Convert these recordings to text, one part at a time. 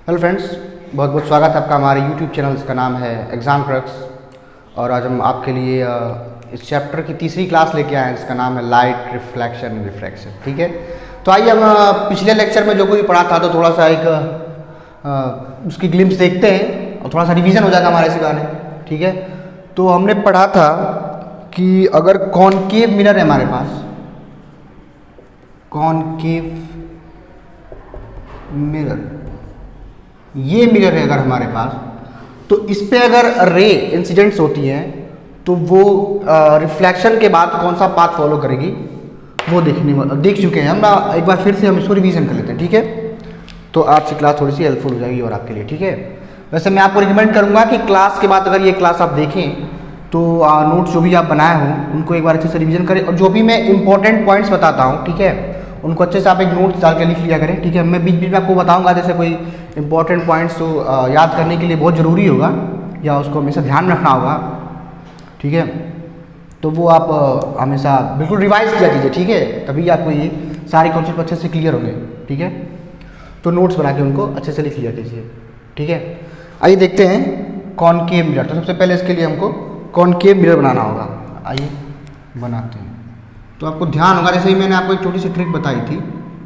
Hello friends, बहुत बहुत स्वागत है आपका हमारे यूट्यूब चैनल। इसका नाम है एग्ज़ाम क्रक्स। और आज हम आपके लिए इस चैप्टर की तीसरी क्लास लेके आए हैं जिसका नाम है लाइट रिफ्लेक्शन एंड रिफ्रैक्शन। ठीक है, तो आइए हम पिछले लेक्चर में जो कोई पढ़ा था तो थोड़ा सा उसकी ग्लिम्स देखते हैं और थोड़ा सा रिवीजन हो जाएगा हमारे इसी बहाने। ठीक है, तो हमने पढ़ा था कि अगर कॉनकेव मिरर है हमारे पास, कॉनकेव मिरर, ये मिरर है अगर हमारे पास, तो इस पे अगर रे इंसिडेंट्स होती हैं तो वो रिफ्लेक्शन के बाद कौन सा पाथ फॉलो करेगी वो देख चुके हैं हम। एक बार फिर से हम इसको रिवीजन कर लेते हैं। ठीक है, तो आज की क्लास थोड़ी सी हेल्पफुल हो जाएगी और आपके लिए। ठीक है, वैसे मैं आपको रिकमेंड करूंगा कि क्लास के बाद अगर ये क्लास आप देखें तो नोट्स जो भी आप बनाए हों उनको एक बार अच्छे से रिवीजन करें, और जो भी मैं इंपॉर्टेंट पॉइंट्स बताता हूँ, ठीक है, उनको अच्छे से आप एक नोट्स डाल के लिख लिया करें। ठीक है, मैं बीच बीच में आपको बताऊंगा, जैसे कोई इंपॉर्टेंट पॉइंट्स तो याद करने के लिए बहुत ज़रूरी होगा या उसको हमेशा ध्यान रखना होगा। ठीक है, तो वो आप हमेशा बिल्कुल रिवाइज किया कीजिए। ठीक है, तभी आपको ये सारे कॉन्सेप्ट अच्छे से क्लियर होंगे। ठीक है, तो नोट्स बना के उनको अच्छे से लिख लिया कीजिए। ठीक है, आइए देखते हैं कॉनकेव मिरर। तो सबसे पहले इसके लिए हमको कॉनकेव मिरर बनाना होगा। आइए बनाते हैं। तो आपको ध्यान होगा, जैसे ही मैंने आपको एक छोटी सी ट्रिक बताई थी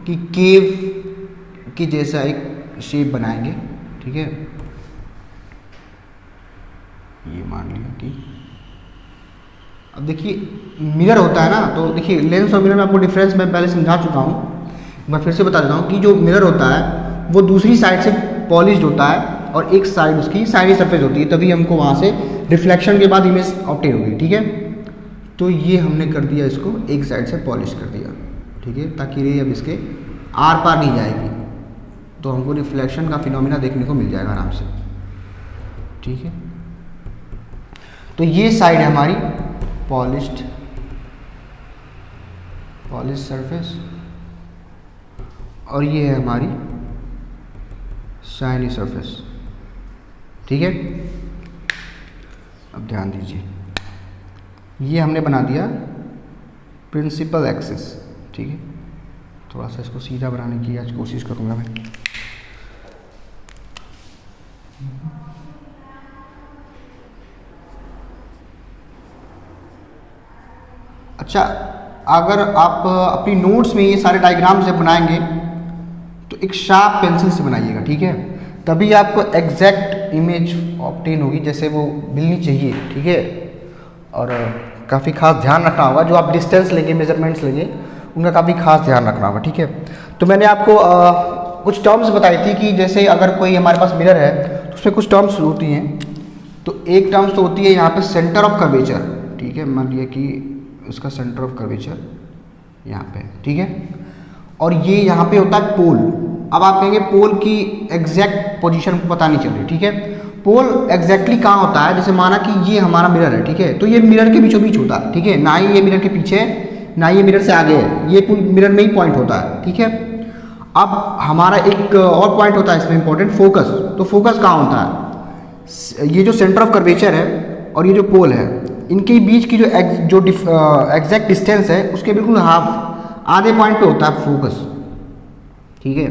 कि केव की जैसा एक शेप बनाएंगे। ठीक है, ये मान लिया कि अब देखिए मिरर होता है ना, तो देखिए लेंस और मिरर में आपको डिफरेंस मैं पहले समझा चुका हूँ, मैं फिर से बता देता हूँ कि जो मिरर होता है वो दूसरी साइड से पॉलिश्ड होता है और एक साइड उसकी शाइनी सरफेस होती है, तभी हमको वहाँ से रिफ्लेक्शन के बाद इमेज ऑब्टेन होगी। ठीक है, तो ये हमने कर दिया, इसको एक साइड से पॉलिश कर दिया। ठीक है, ताकि रे अब इसके आर पार नहीं जाएगी, तो हमको रिफ्लेक्शन का फिनोमिना देखने को मिल जाएगा आराम से। ठीक है, तो ये साइड है हमारी पॉलिश सरफेस और ये है हमारी शाइनी सरफेस। ठीक है, अब ध्यान दीजिए, ये हमने बना दिया प्रिंसिपल एक्सिस। ठीक है, थोड़ा सा इसको सीधा बनाने की आज कोशिश करूँगा मैं। अच्छा, अगर आप अपनी नोट्स में ये सारे डायग्राम से बनाएंगे तो एक शार्प पेंसिल से बनाइएगा। ठीक है, तभी आपको एग्जैक्ट इमेज ऑब्टेन होगी जैसे वो मिलनी चाहिए। ठीक है, और काफ़ी खास ध्यान रखना होगा, जो आप डिस्टेंस लेंगे, मेजरमेंट्स लेंगे, उनका काफ़ी खास ध्यान रखना होगा। ठीक है, तो मैंने आपको कुछ टर्म्स बताई थी कि जैसे अगर कोई हमारे पास मिरर है तो उसमें कुछ टर्म्स होती हैं। तो एक टर्म्स तो होती है यहाँ पे सेंटर ऑफ कर्वेचर। ठीक है, मान लिया कि उसका सेंटर ऑफ कर्वेचर यहाँ पे। ठीक है, और ये यहाँ पे होता है पोल। अब आप कहेंगे पोल की एग्जैक्ट पोजीशन को पता नहीं चल रही। ठीक है, पोल एग्जैक्टली कहाँ होता है, जैसे माना कि ये हमारा मिरर है। ठीक है, तो ये मिरर के बीचों बीच होता है। ठीक है, ना ही ये मिरर के पीछे ना ये मिरर से आगे है, ये मिरर में ही पॉइंट होता है। ठीक है, अब हमारा एक और पॉइंट होता है इसमें इंपॉर्टेंट, फोकस। तो फोकस कहाँ होता है, ये जो सेंटर ऑफ कर्वेचर है और ये जो पोल है, इनके बीच की जो एग्जैक्ट डिस्टेंस है उसके बिल्कुल हाफ, आधे पॉइंट पे होता है फोकस। ठीक है,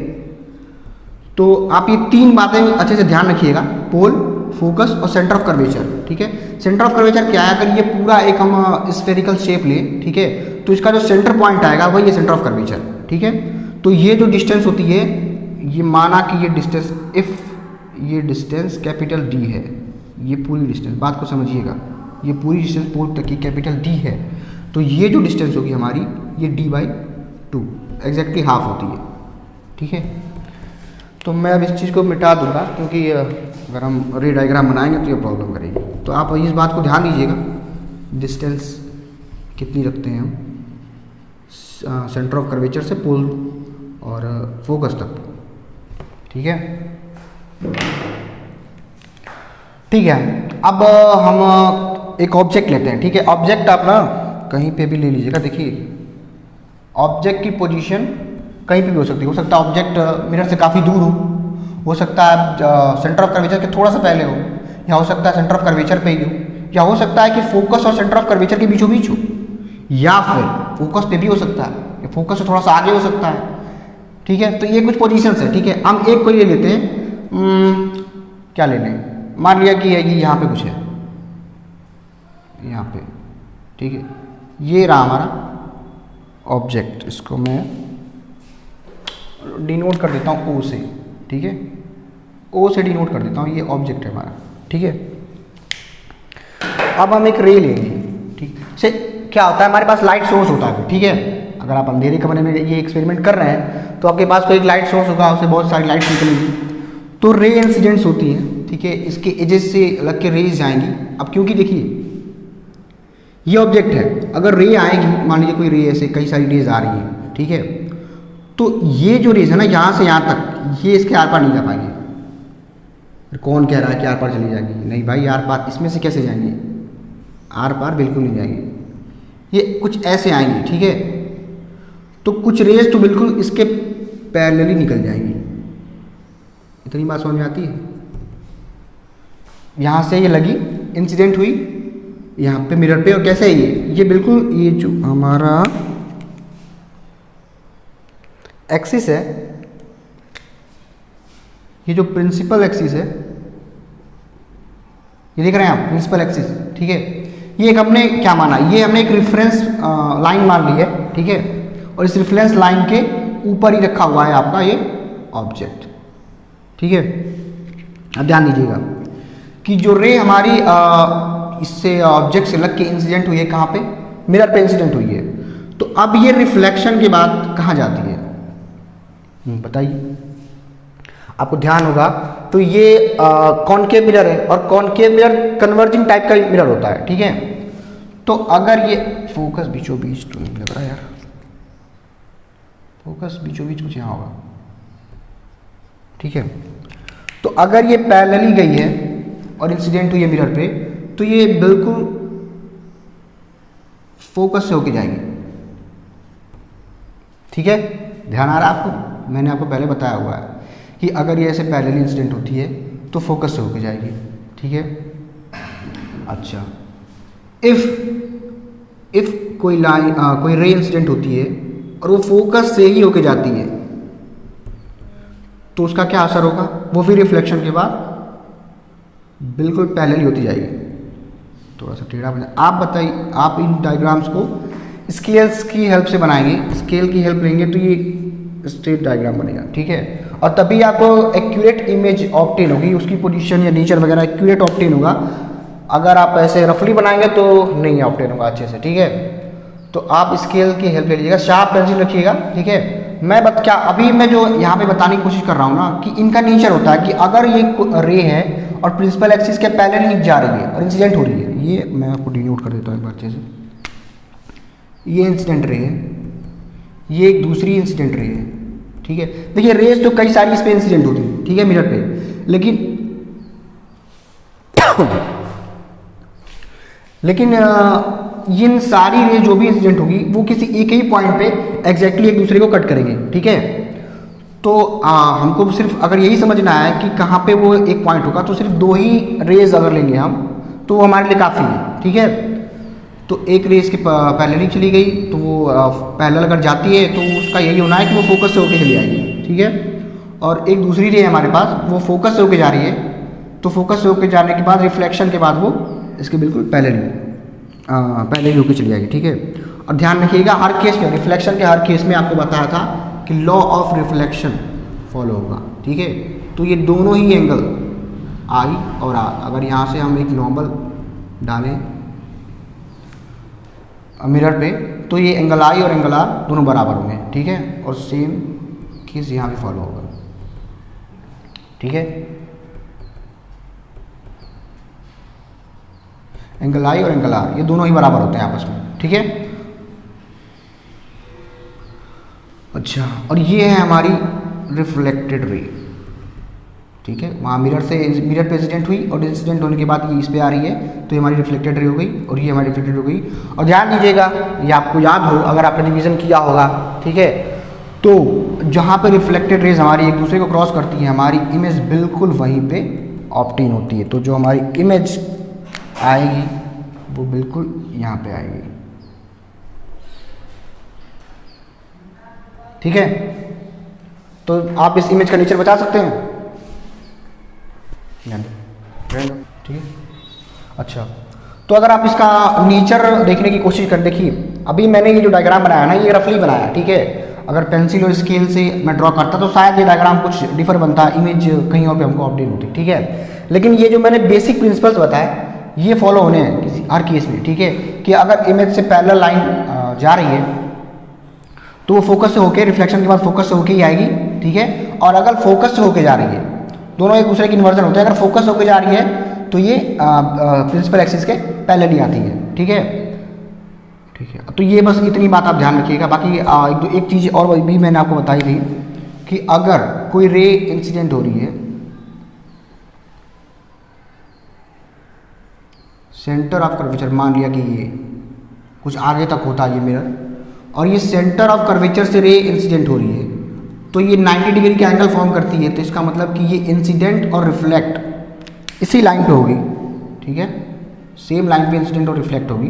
तो आप ये तीन बातें अच्छे से ध्यान रखिएगा, पोल, फोकस और सेंटर ऑफ कर्वेचर। ठीक है, सेंटर ऑफ कर्वेचर क्या है, अगर ये पूरा एक हम स्फेरिकल शेप लें, ठीक है, तो इसका जो सेंटर पॉइंट आएगा वही है सेंटर ऑफ कर्वेचर। ठीक है, तो ये जो डिस्टेंस होती है, ये माना कि ये डिस्टेंस, इफ ये डिस्टेंस कैपिटल डी है, ये पूरी डिस्टेंस, बात को समझिएगा, ये पूरी डिस्टेंस पोल तक की कैपिटल डी है, तो ये जो डिस्टेंस होगी हमारी, ये d/2 एग्जैक्टली हाफ होती है। ठीक है, तो मैं अब इस चीज़ को मिटा दूंगा क्योंकि अगर हम रे डायग्राम बनाएंगे तो ये प्रॉब्लम करेगी। तो आप इस बात को ध्यान दीजिएगा, डिस्टेंस कितनी रखते हैं हम सेंटर ऑफ कर्वेचर से पोल और फोकस तक। ठीक है, ठीक है, अब हम एक ऑब्जेक्ट लेते हैं। ठीक है, ऑब्जेक्ट आप ना कहीं पे भी ले लीजिएगा। देखिए ऑब्जेक्ट की पोजीशन कहीं पे भी हो सकता है ऑब्जेक्ट मिरर से काफ़ी दूर हो सकता है सेंटर ऑफ कर्वेचर के थोड़ा सा पहले हो, या हो सकता है सेंटर ऑफ कर्वेचर पे ही हो, या हो सकता है कि फोकस और सेंटर ऑफ कर्वेचर के बीचों बीच हो, या फिर फोकस पे भी हो सकता है, या फोकस से थोड़ा सा आगे हो सकता है। ठीक है, तो ये कुछ पोजीशंस है। ठीक है, हम एक को ये लेते हैं, क्या ले लें, मान लिया कि ये यहाँ पे कुछ है, यहाँ पे, ठीक है, ये रहा हमारा ऑब्जेक्ट, इसको मैं डिनोट कर देता हूँ ओ से, ठीक है, ओ से डिनोट कर देता हूँ, ये ऑब्जेक्ट है हमारा, ठीक है। अब हम एक रे लेंगे, ठीक से, क्या होता है हमारे पास लाइट सोर्स होता है, ठीक है। अगर आप अंधेरे कमरे में ये एक्सपेरिमेंट कर रहे हैं तो आपके पास कोई एक लाइट सोर्स होगा, उससे बहुत सारी लाइट निकलेगी, तो रे इंसिडेंट्स होती हैं, ठीक है, इसके एजेस से लग के रेज जाएंगी। अब क्योंकि देखिए ये ऑब्जेक्ट है, अगर रे आएगी, मान लीजिए कोई रे ऐसे कई सारी रेज आ रही है, ठीक है, तो ये जो रेज है ना यहाँ से यहाँ तक, ये इसके आर पार नहीं जा पाएंगे। कौन कह रहा है कि आर पार चली जाएगी, नहीं भाई, आर पार इसमें से कैसे जाएंगे, आर पार बिल्कुल नहीं जाएंगे, ये कुछ ऐसे आएंगे, ठीक है। तो कुछ रेज तो बिल्कुल इसके पैरेलली निकल जाएंगी, इतनी बात समझ में आती है। यहाँ से ये लगी, इंसिडेंट हुई यहाँ पे मिरर पे, और कैसे है ये बिल्कुल, ये जो हमारा एक्सिस है, ये जो प्रिंसिपल एक्सिस है, ये देख रहे हैं आप, प्रिंसिपल एक्सिस, ठीक है, ये एक हमने क्या माना, ये हमने एक रेफरेंस लाइन मान ली है, ठीक है, और इस रेफरेंस लाइन के ऊपर ही रखा हुआ है आपका ये ऑब्जेक्ट, ठीक है। अब ध्यान दीजिएगा कि जो रे हमारी इससे ऑब्जेक्ट से लग के इंसिडेंट हुई है, कहाँ पे, मिरर पे इंसिडेंट हुई है, तो अब ये रिफ्लेक्शन के बाद कहाँ जाती है, बताइए, आपको ध्यान होगा। तो ये कॉनकेव मिरर है, और कॉनकेव मिरर कन्वर्जिंग टाइप का मिरर होता है, ठीक है। तो अगर ये फोकस बीचों बीच तो नहीं लग रहा यार, फोकस बीचों बीच कुछ यहाँ होगा, ठीक है। तो अगर ये पैरेलली गई है और इंसिडेंट हुई है मिरर पे, तो ये बिल्कुल फोकस से होके जाएगी, ठीक है। ध्यान आ रहा है आपको, मैंने आपको पहले बताया हुआ है कि अगर ये ऐसे पैरेलली इंसिडेंट होती है तो फोकस से होके जाएगी, ठीक है। अच्छा, इफ कोई लाइन कोई रे इंसिडेंट होती है और वो फोकस से ही होके जाती है, तो उसका क्या असर होगा, वो फिर रिफ्लेक्शन के बाद बिल्कुल पैरेलली होती जाएगी। थोड़ा सा टेढ़ा बना, आप बताइए, आप इन डायग्राम्स को स्केल्स की हेल्प से बनाएंगे, स्केल की हेल्प लेंगे तो ये स्ट्रेट डायग्राम बनेगा, ठीक है। और तभी आपको एक्यूरेट इमेज ऑब्टेन होगी, उसकी पोजीशन या नेचर वगैरह एक्यूरेट ऑब्टेन होगा। अगर आप ऐसे रफली बनाएंगे तो नहीं ऑब्टेन होगा अच्छे से, ठीक है। तो आप स्केल की हेल्प ले लीजिएगा, शार्प पेंसिल रखिएगा, ठीक है। अभी मैं जो यहाँ पे बताने की कोशिश कर रहा हूँ ना, कि इनका नेचर होता है कि अगर ये रे है और प्रिंसिपल एक्सिस के पैरेलल जा रही है और इंसिडेंट हो रही है, ये मैं आपको डिनोट कर देता हूँ एक बार अच्छे से, ये इंसिडेंट रे है, ये एक दूसरी इंसिडेंट रे है, ठीक है। देखिए रेज तो कई सारी इस पे इंसिडेंट होती है, ठीक है, मिरर पे, लेकिन इन सारी रेज जो भी इंसिडेंट होगी वो किसी एक ही पॉइंट पे एग्जैक्टली एक दूसरे को कट करेंगे, ठीक है। तो हमको सिर्फ अगर यही समझना है कि कहाँ पे वो एक पॉइंट होगा, तो सिर्फ दो ही रेज अगर लेंगे हम तो वो हमारे लिए काफ़ी है, ठीक है। तो एक रेस के पैरेलल चली गई, तो वो पैरेलल अगर जाती है तो उसका यही होना है कि वो फोकस से होके चली आएगी, ठीक है। और एक दूसरी रे हमारे पास, वो फोकस से होके जा रही है, तो फोकस से होके जाने के बाद रिफ्लेक्शन के बाद वो इसके बिल्कुल पैरेलल होके चली जाएगी, ठीक है। और ध्यान रखिएगा हर केस में, रिफ्लेक्शन के हर केस में आपको बताया था कि लॉ ऑफ रिफ्लेक्शन फॉलो होगा, ठीक है। तो ये दोनों ही एंगल आई और आर, अगर यहाँ से हम एक नॉर्मल डालें मिरर पे, तो ये एंगल आई और एंगल आर दोनों बराबर होंगे, ठीक है। और सेम केस यहाँ भी फॉलो होगा, ठीक है। एंगल आई और एंगल आर ये दोनों ही बराबर होते हैं आपस में, ठीक है। अच्छा, और ये है हमारी रिफ्लेक्टेड रे, ठीक है। वहाँ मिरर पे इंसिडेंट हुई और इंसिडेंट होने के बाद ये इस पे आ रही है, तो ये हमारी रिफ्लेक्टेड रे हो गई और ये हमारी रिफ्लेक्टेड हो गई। और ध्यान दीजिएगा, ये आपको याद हो अगर आपने रिवीजन किया होगा, ठीक है, तो जहाँ पे रिफ्लेक्टेड रेज हमारी एक दूसरे को क्रॉस करती है, हमारी इमेज बिल्कुल वहीं पे ऑब्टेन होती है। तो जो हमारी इमेज आएगी वो बिल्कुल यहाँ पे आएगी, ठीक है। तो आप इस इमेज का नेचर बता सकते हैं, रहने दो, ठीक है। अच्छा, तो अगर आप इसका नेचर देखने की कोशिश कर, देखिए अभी मैंने ये जो डायग्राम बनाया ना, ये रफली बनाया, ठीक है। अगर पेंसिल और स्केल से मैं ड्रॉ करता तो शायद ये डायग्राम कुछ डिफर बनता, इमेज कहीं और पे हमको अपडेट होती, ठीक है। लेकिन ये जो मैंने बेसिक प्रिंसिपल्स बताए ये फॉलो होने हैं किसी हर केस में, ठीक है। कि अगर इमेज से पैरेलल लाइन जा रही है तो वो फोकस से होके, रिफ्लेक्शन के बाद फोकस से होके ही आएगी, ठीक है। और अगर फोकस से होके जा रही है, दोनों एक दूसरे की इन्वर्जन होते हैं, अगर फोकस होके जा रही है तो ये प्रिंसिपल एक्सिस के पैरेलल ही आती है, ठीक है। ठीक है, तो ये बस इतनी बात आप ध्यान रखिएगा। बाकी एक चीज़ और भी मैंने आपको बताई थी कि अगर कोई रे इंसिडेंट हो रही है सेंटर ऑफ कर्वेचर, मान लिया कि ये कुछ आगे तक होता है ये मिरर, और ये सेंटर ऑफ कर्वेचर से रे इंसिडेंट हो रही है, तो ये 90 डिग्री का एंगल फॉर्म करती है। तो इसका मतलब कि ये इंसिडेंट और रिफ्लेक्ट इसी लाइन पे होगी, ठीक है। सेम लाइन पे इंसिडेंट और रिफ्लेक्ट होगी,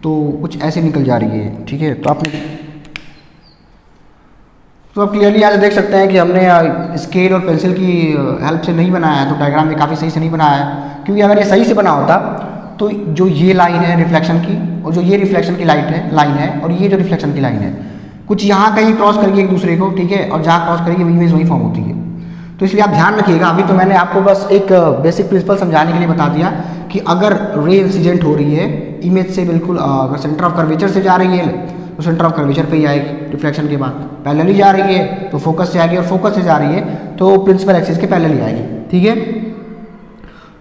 तो कुछ ऐसे निकल जा रही है, ठीक है। तो आप क्लियरली यहाँ से देख सकते हैं कि हमने स्केल और पेंसिल की हेल्प से नहीं बनाया है, तो डायग्राम में काफ़ी सही से नहीं बनाया है। क्योंकि अगर ये सही से बना होता तो जो ये लाइन है रिफ्लेक्शन की, और जो ये रिफ्लेक्शन की लाइन है और ये जो रिफ्लेक्शन की लाइन है, कुछ यहाँ कहीं क्रॉस करेगी एक दूसरे को, ठीक है। और जहाँ क्रॉस करेगी इमेज वही फॉर्म होती है। तो इसलिए आप ध्यान रखिएगा। अभी तो मैंने आपको बस एक बेसिक प्रिंसिपल समझाने के लिए बता दिया कि अगर रे इंसिडेंट हो रही है इमेज से, बिल्कुल अगर सेंटर ऑफ कर्वेचर से जा रही है तो सेंटर ऑफ कर्वेचर पे ही आएगी रिफ्लेक्शन के बाद। पैरेलली जा रही है तो फोकस से आएगी, और फोकस से जा रही है तो प्रिंसिपल एक्सिस के पैरेलली आएगी, ठीक है।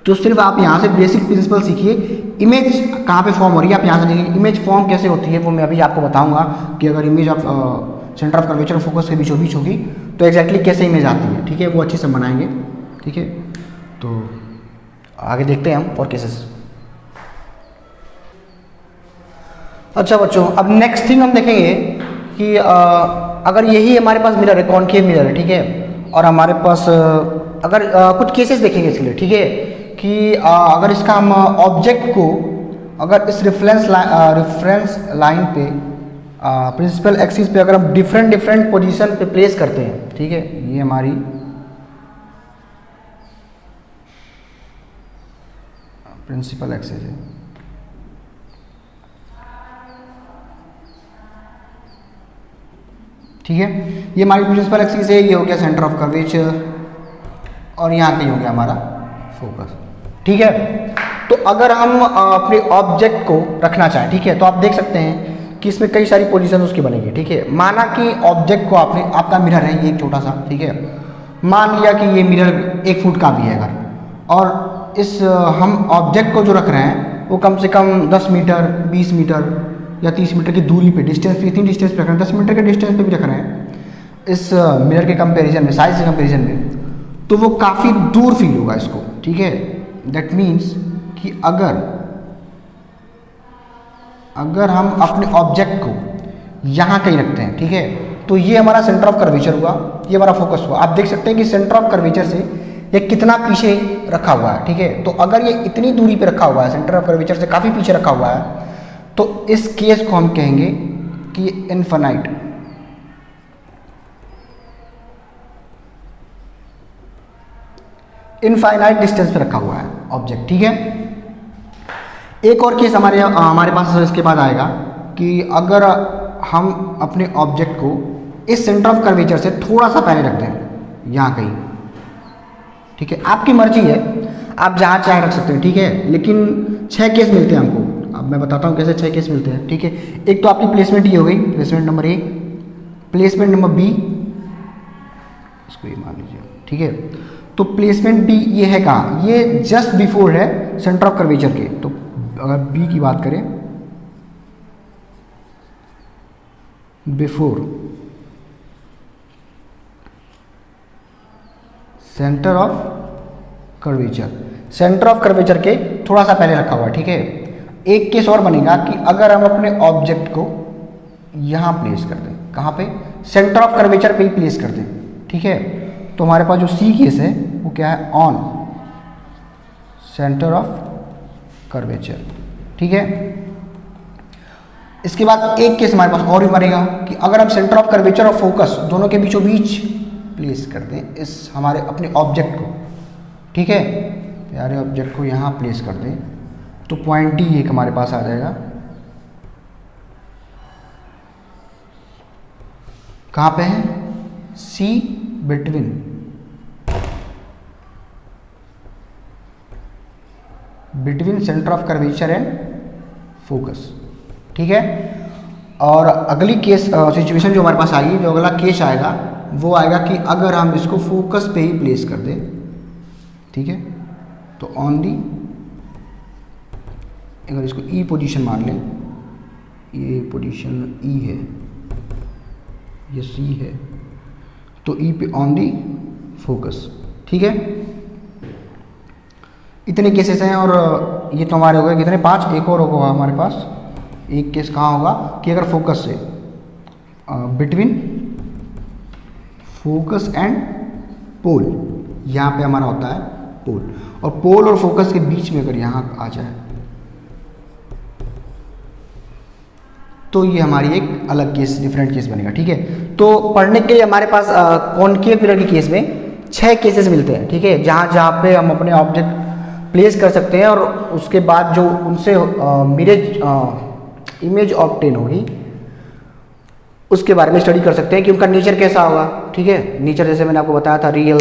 तो सिर्फ आप यहाँ से बेसिक प्रिंसिपल सीखिए। इमेज कहाँ पे फॉर्म हो रही है आप यहाँ से देखिए। इमेज फॉर्म कैसे होती है वो मैं अभी आपको बताऊँगा कि अगर image of centre of curvature और फोकस के बीचों बीच होगी तो एग्जैक्टली कैसे इमेज आती है, ठीक है। वो अच्छे से बनाएंगे, ठीक है। तो आगे देखते हैं हम और केसेस। अच्छा बच्चों, अब नेक्स्ट थिंग हम देखेंगे कि अगर यही हमारे पास मिरर है, कॉनकेव मिरर है, ठीक है। और हमारे पास अगर कुछ केसेस देखेंगे इसके लिए, ठीक है। कि अगर इसका हम ऑब्जेक्ट को अगर इस रेफरेंस लाइन पे प्रिंसिपल एक्सिस पे अगर हम डिफरेंट पोजीशन पे प्लेस करते हैं, ठीक है। ये हमारी प्रिंसिपल एक्सिस है, ठीक है। ये हमारी प्रिंसिपल एक्सिस है, ये हो गया सेंटर ऑफ कर्वेचर, और यहाँ कहीं हो गया हमारा फोकस, ठीक है। तो अगर हम अपने ऑब्जेक्ट को रखना चाहें, ठीक है, तो आप देख सकते हैं कि इसमें कई सारी पोजीशन उसकी बनेगी, ठीक है। माना कि ऑब्जेक्ट को आपका मिरर है ये एक छोटा सा, ठीक है। मान लिया कि ये मिरर 1 फुट का भी है अगर, और इस हम ऑब्जेक्ट को जो रख रहे हैं वो कम से कम 10 मीटर 20 मीटर या 30 मीटर की दूरी पे, डिस्टेंस पे, इतनी डिस्टेंस पे रख रहे हैं, 10 मीटर के डिस्टेंस पे भी रख रहे हैं इस मिरर के कंपेरिजन में, साइज के कंपेरिजन में, तो वो काफ़ी दूर फील होगा इसको, ठीक है। दैट मीन्स कि अगर हम अपने ऑब्जेक्ट को यहाँ कहीं रखते हैं, ठीक है, तो ये हमारा सेंटर ऑफ कर्वेचर हुआ, ये हमारा फोकस हुआ। आप देख सकते हैं कि सेंटर ऑफ कर्वेचर से ये कितना पीछे रखा हुआ है, ठीक है। तो अगर ये इतनी दूरी पे रखा हुआ है, सेंटर ऑफ कर्वेचर से काफ़ी पीछे रखा हुआ है, तो इस केस को हम कहेंगे कि इनफाइनाइट डिस्टेंस पे रखा हुआ है ऑब्जेक्ट, ठीक है। एक और केस हमारे पास इसके बाद आएगा कि अगर हम अपने ऑब्जेक्ट को इस सेंटर ऑफ कर्वेचर से थोड़ा सा पहले रखते हैं, यहाँ कहीं, ठीक है। आपकी मर्जी है, आप जहाँ चाहे रख सकते हैं, ठीक है। लेकिन 6 केस मिलते हैं हमको। अब मैं बताता हूँ कैसे 6 केस मिलते हैं, ठीक है। एक तो आपकी प्लेसमेंट ये हो गई, placement number 1, placement number B, इसको ये मान लीजिए, ठीक है। तो प्लेसमेंट B ये है कहाँ, ये जस्ट बिफोर है सेंटर ऑफ कर्वेचर के। तो अगर B की बात करें, before centre of curvature, centre of curvature के थोड़ा सा पहले रखा हुआ है, ठीक है। एक केस और बनेगा कि अगर हम अपने ऑब्जेक्ट को यहाँ प्लेस कर दें, कहाँ पे, सेंटर ऑफ कर्वेचर पे ही प्लेस कर दें, ठीक है। तो हमारे पास जो C केस है वो क्या है, ऑन सेंटर ऑफ कर्वेचर, ठीक है। इसके बाद एक केस हमारे पास और भी बनेगा कि अगर हम सेंटर ऑफ कर्वेचर और फोकस दोनों के बीचों बीच प्लेस कर दें इस हमारे अपने ऑब्जेक्ट को, ठीक है। प्यारे ऑब्जेक्ट को यहाँ प्लेस कर दें तो पॉइंट डी एक हमारे पास आ जाएगा। कहाँ पे है? C between centre of curvature and focus, ठीक है। और अगली केस सिचुएशन जो हमारे पास आएगी, जो अगला केस आएगा वो आएगा कि अगर हम इसको फोकस पे ही प्लेस कर दें, ठीक है, तो ऑन दी, अगर इसको ई पोजीशन मान लें, ये पोजीशन ई है, ये सी है, तो ई पे ऑन दी फोकस, ठीक है। इतने केसेस हैं और ये तो हमारे हो गए कितने? 5। एक और होगा हमारे पास। एक केस कहाँ होगा कि अगर फोकस से बिटवीन फोकस एंड पोल, यहाँ पे हमारा होता है पोल, और पोल और फोकस के बीच में अगर यहाँ आ जाए तो ये हमारी एक अलग केस, डिफरेंट केस बनेगा, ठीक है। तो पढ़ने के लिए हमारे पास कॉनकेव मिरर की केस में 6 केसेस मिलते हैं, ठीक है, जहाँ पे हम अपने ऑब्जेक्ट प्लेस कर सकते हैं और उसके बाद जो उनसे इमेज ऑब्टेन होगी उसके बारे में स्टडी कर सकते हैं कि उनका नेचर कैसा होगा, ठीक है। नेचर जैसे मैंने आपको बताया था, रियल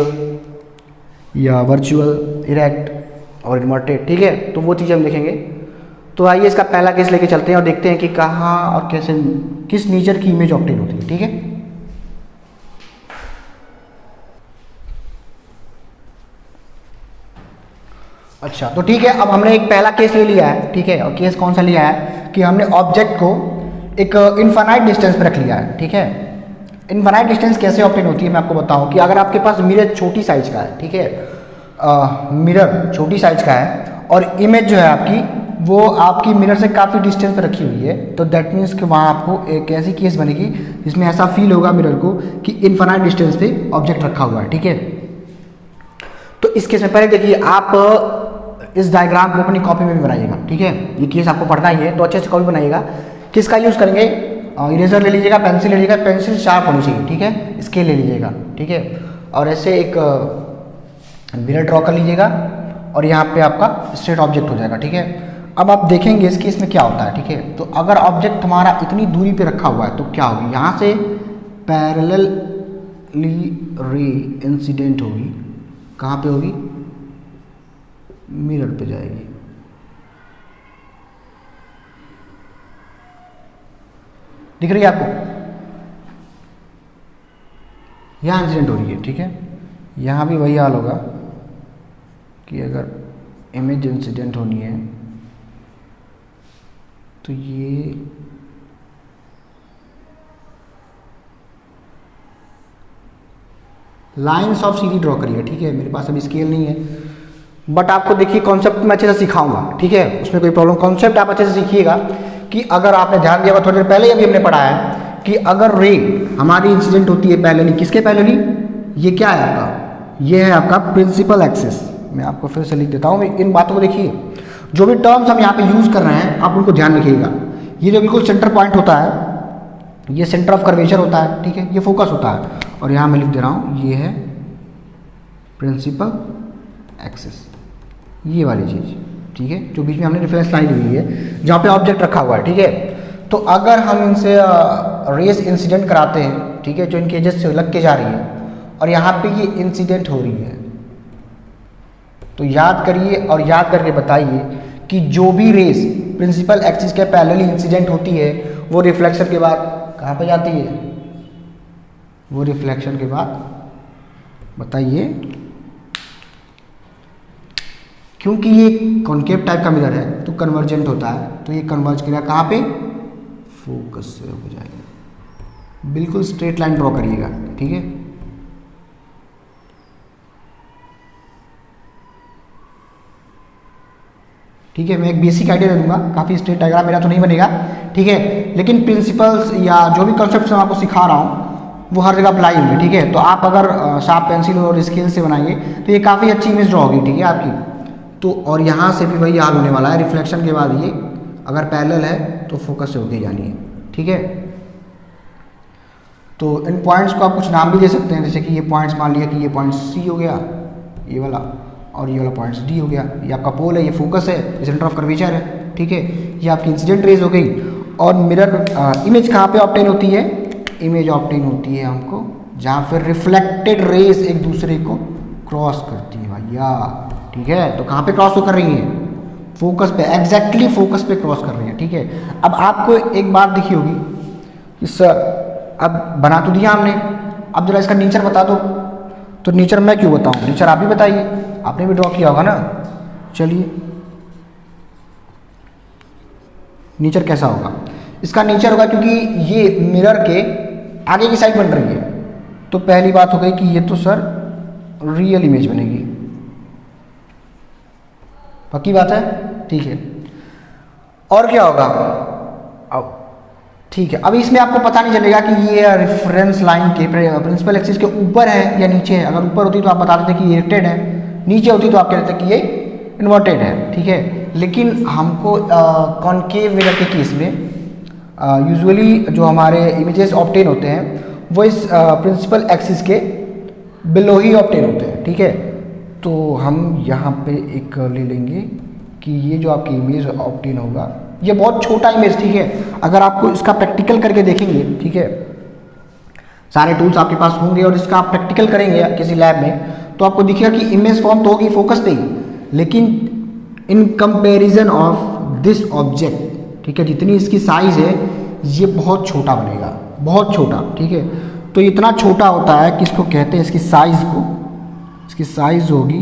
या वर्चुअल, इरेक्ट और इन्वर्टेड, ठीक है। तो वो चीज़ें हम देखेंगे। तो आइए इसका पहला केस लेके चलते हैं और देखते हैं कि कहाँ और कैसे, किस नेचर की इमेज ऑब्टेन होती है, ठीक है। अच्छा, तो ठीक है, अब हमने एक पहला केस ले लिया है, ठीक है। और केस कौन सा लिया है कि हमने ऑब्जेक्ट को एक इनफाइनाइट डिस्टेंस पे रख लिया है, ठीक है। इनफाइनाइट डिस्टेंस कैसे ऑब्टेन होती है मैं आपको बताऊं कि अगर आपके पास मिरर छोटी साइज का है, ठीक है, मिरर छोटी साइज का है और इमेज जो है आपकी वो आपकी मिरर से काफ़ी डिस्टेंस पे रखी हुई है, तो दैट मीन्स कि वहाँ आपको एक ऐसी केस बनेगी जिसमें ऐसा फील होगा मिरर को कि इनफाइनाइट डिस्टेंस पे ऑब्जेक्ट रखा हुआ है, ठीक है। तो इस केस में पहले देखिए, आप इस डायग्राम को अपनी कॉपी में भी बनाइएगा, ठीक है। ये केस आपको पढ़ना ही है तो अच्छे से कॉपी बनाइएगा। किसका यूज़ करेंगे? इरेजर ले लीजिएगा, पेंसिल ले लीजिएगा, पेंसिल शार्प होनी चाहिए, ठीक है। स्केल ले लीजिएगा, ठीक है, और ऐसे एक मिरर ड्रॉ कर लीजिएगा और यहाँ पे आपका स्ट्रेट ऑब्जेक्ट हो जाएगा, ठीक है। अब आप देखेंगे इस केस में क्या होता है, ठीक है। तो अगर ऑब्जेक्ट हमारा इतनी दूरी पे रखा हुआ है तो क्या होगी, यहाँ से पैरेलली रे इंसिडेंट होगी, कहाँ पे होगी? मिरर पे जाएगी, दिख रही है आपको? यहाँ इंसिडेंट हो रही है, ठीक है। यहाँ भी वही हाल होगा कि अगर इमेज इंसिडेंट होनी है तो ये लाइंस ऑफ सीधी ड्रॉ करिएगा, ठीक है। मेरे पास अभी स्केल नहीं है, बट आपको देखिए कॉन्सेप्ट मैं अच्छे से सिखाऊंगा, ठीक है, उसमें कोई प्रॉब्लम, कॉन्सेप्ट आप अच्छे से सीखिएगा कि अगर आपने ध्यान दिया हुआ थोड़ी देर पहले अभी हमने पढ़ा है कि अगर रे हमारी इंसिडेंट होती है पैरेलली, किसके पैरेलली? ये क्या है आपका? ये है आपका प्रिंसिपल एक्सिस। मैं आपको फिर से लिख देता हूँ, इन बातों को देखिए, जो भी टर्म्स हम यहाँ पे यूज़ कर रहे हैं आप उनको ध्यान रखिएगा। ये जो बिल्कुल सेंटर पॉइंट होता है, ये सेंटर ऑफ कर्वेचर होता है, ठीक है, ये फोकस होता है, और यहाँ मैं लिख दे रहा हूँ ये है प्रिंसिपल एक्सिस, ये वाली चीज़, ठीक है, जो बीच में हमने रेफरेंस लाइन ली हुई है जहाँ पे ऑब्जेक्ट रखा हुआ है, ठीक है। तो अगर हम इनसे रेस इंसिडेंट कराते हैं, ठीक है, जो इनके एजेस से लग के जा रही है और यहाँ पे ये इंसिडेंट हो रही है, तो याद करिए और याद करके बताइए कि जो भी रेस प्रिंसिपल एक्सिस के पैरेलली इंसिडेंट होती है वो रिफ्लेक्शन के बाद कहाँ पे जाती है? वो रिफ्लेक्शन के बाद बताइए, क्योंकि ये कॉन्केव टाइप का मिरर है तो कन्वर्जेंट होता है, तो ये कन्वर्ज करेगा कहाँ पे? फोकस से हो जाएगा। बिल्कुल स्ट्रेट लाइन ड्रॉ करिएगा, ठीक है। ठीक है, मैं एक बेसिक आइडिया दे दूंगा, काफ़ी स्ट्रेट डायग्राम मेरा तो नहीं बनेगा, ठीक है, लेकिन प्रिंसिपल्स या जो भी कॉन्सेप्ट्स मैं आपको सिखा रहा हूँ वो हर जगह अप्लाई होंगे, ठीक है। तो आप अगर शार्प पेंसिल और स्केल से बनाएंगे तो ये काफ़ी अच्छी इमेज ड्रॉ होगी, ठीक है आपकी। तो और यहाँ से भी वही हाल होने वाला है, रिफ्लेक्शन के बाद ये अगर पैरेलल है तो फोकस से होके जानी है, ठीक है। तो इन पॉइंट्स को आप कुछ नाम भी दे सकते हैं, जैसे कि ये पॉइंट्स मान लिया कि ये पॉइंट सी हो गया ये वाला, और ये वाला पॉइंट्स डी हो गया। ये आपका पोल है, ये फोकस है, ये सेंटर ऑफ कर्वेचर है, ठीक है। ये आपकी इंसिडेंट रेज हो गई। और मिरर इमेज कहाँ पे ऑब्टेन होती है? इमेज ऑब्टेन होती है हमको जहाँ फिर रिफ्लेक्टेड रेज एक दूसरे को क्रॉस करती है भैया, ठीक है। तो कहाँ पे क्रॉस कर रही है? फोकस पे, एग्जैक्टली फोकस पे क्रॉस कर रही है, ठीक है। अब आपको एक बात दिखी होगी कि सर अब बना तो दिया हमने, अब जरा इसका नेचर बता दो। तो नेचर मैं क्यों बताऊँ, नेचर आप ही बताइए, आपने भी ड्रॉ किया होगा ना। चलिए नेचर कैसा होगा? इसका नेचर होगा, क्योंकि ये मिरर के आगे की साइड बन रही है, तो पहली बात हो गई कि ये तो सर रियल इमेज बनेगी, पक्की बात है, ठीक है। और क्या होगा अब? ठीक है, अब इसमें आपको पता नहीं चलेगा कि ये रेफरेंस लाइन के प्रिंसिपल एक्सिस के ऊपर है या नीचे है। अगर ऊपर होती तो आप बता देते कि ये इरेक्टेड है, नीचे होती तो आप कह देते कि ये इन्वर्टेड है, ठीक है। लेकिन हमको कॉन्केव मिरर के केस में यूजुअली जो हमारे इमेजेस ऑब्टेन होते हैं वो इस प्रिंसिपल एक्सिस के बिलो ही ऑब्टेन होते हैं, ठीक है। तो हम यहाँ पे एक ले लेंगे कि ये जो आपकी इमेज ऑब्टेन होगा, ये बहुत छोटा इमेज, ठीक है। अगर आपको इसका प्रैक्टिकल करके देखेंगे, ठीक है, सारे टूल्स आपके पास होंगे और इसका आप प्रैक्टिकल करेंगे किसी लैब में, तो आपको दिखेगा कि इमेज फॉर्म तो होगी फोकस पे ही, लेकिन in comparison of this object, ठीक है, जितनी इसकी साइज है ये बहुत छोटा बनेगा, बहुत छोटा, ठीक है। तो इतना छोटा होता है कि इसको कहते हैं, इसकी साइज को, इसकी साइज होगी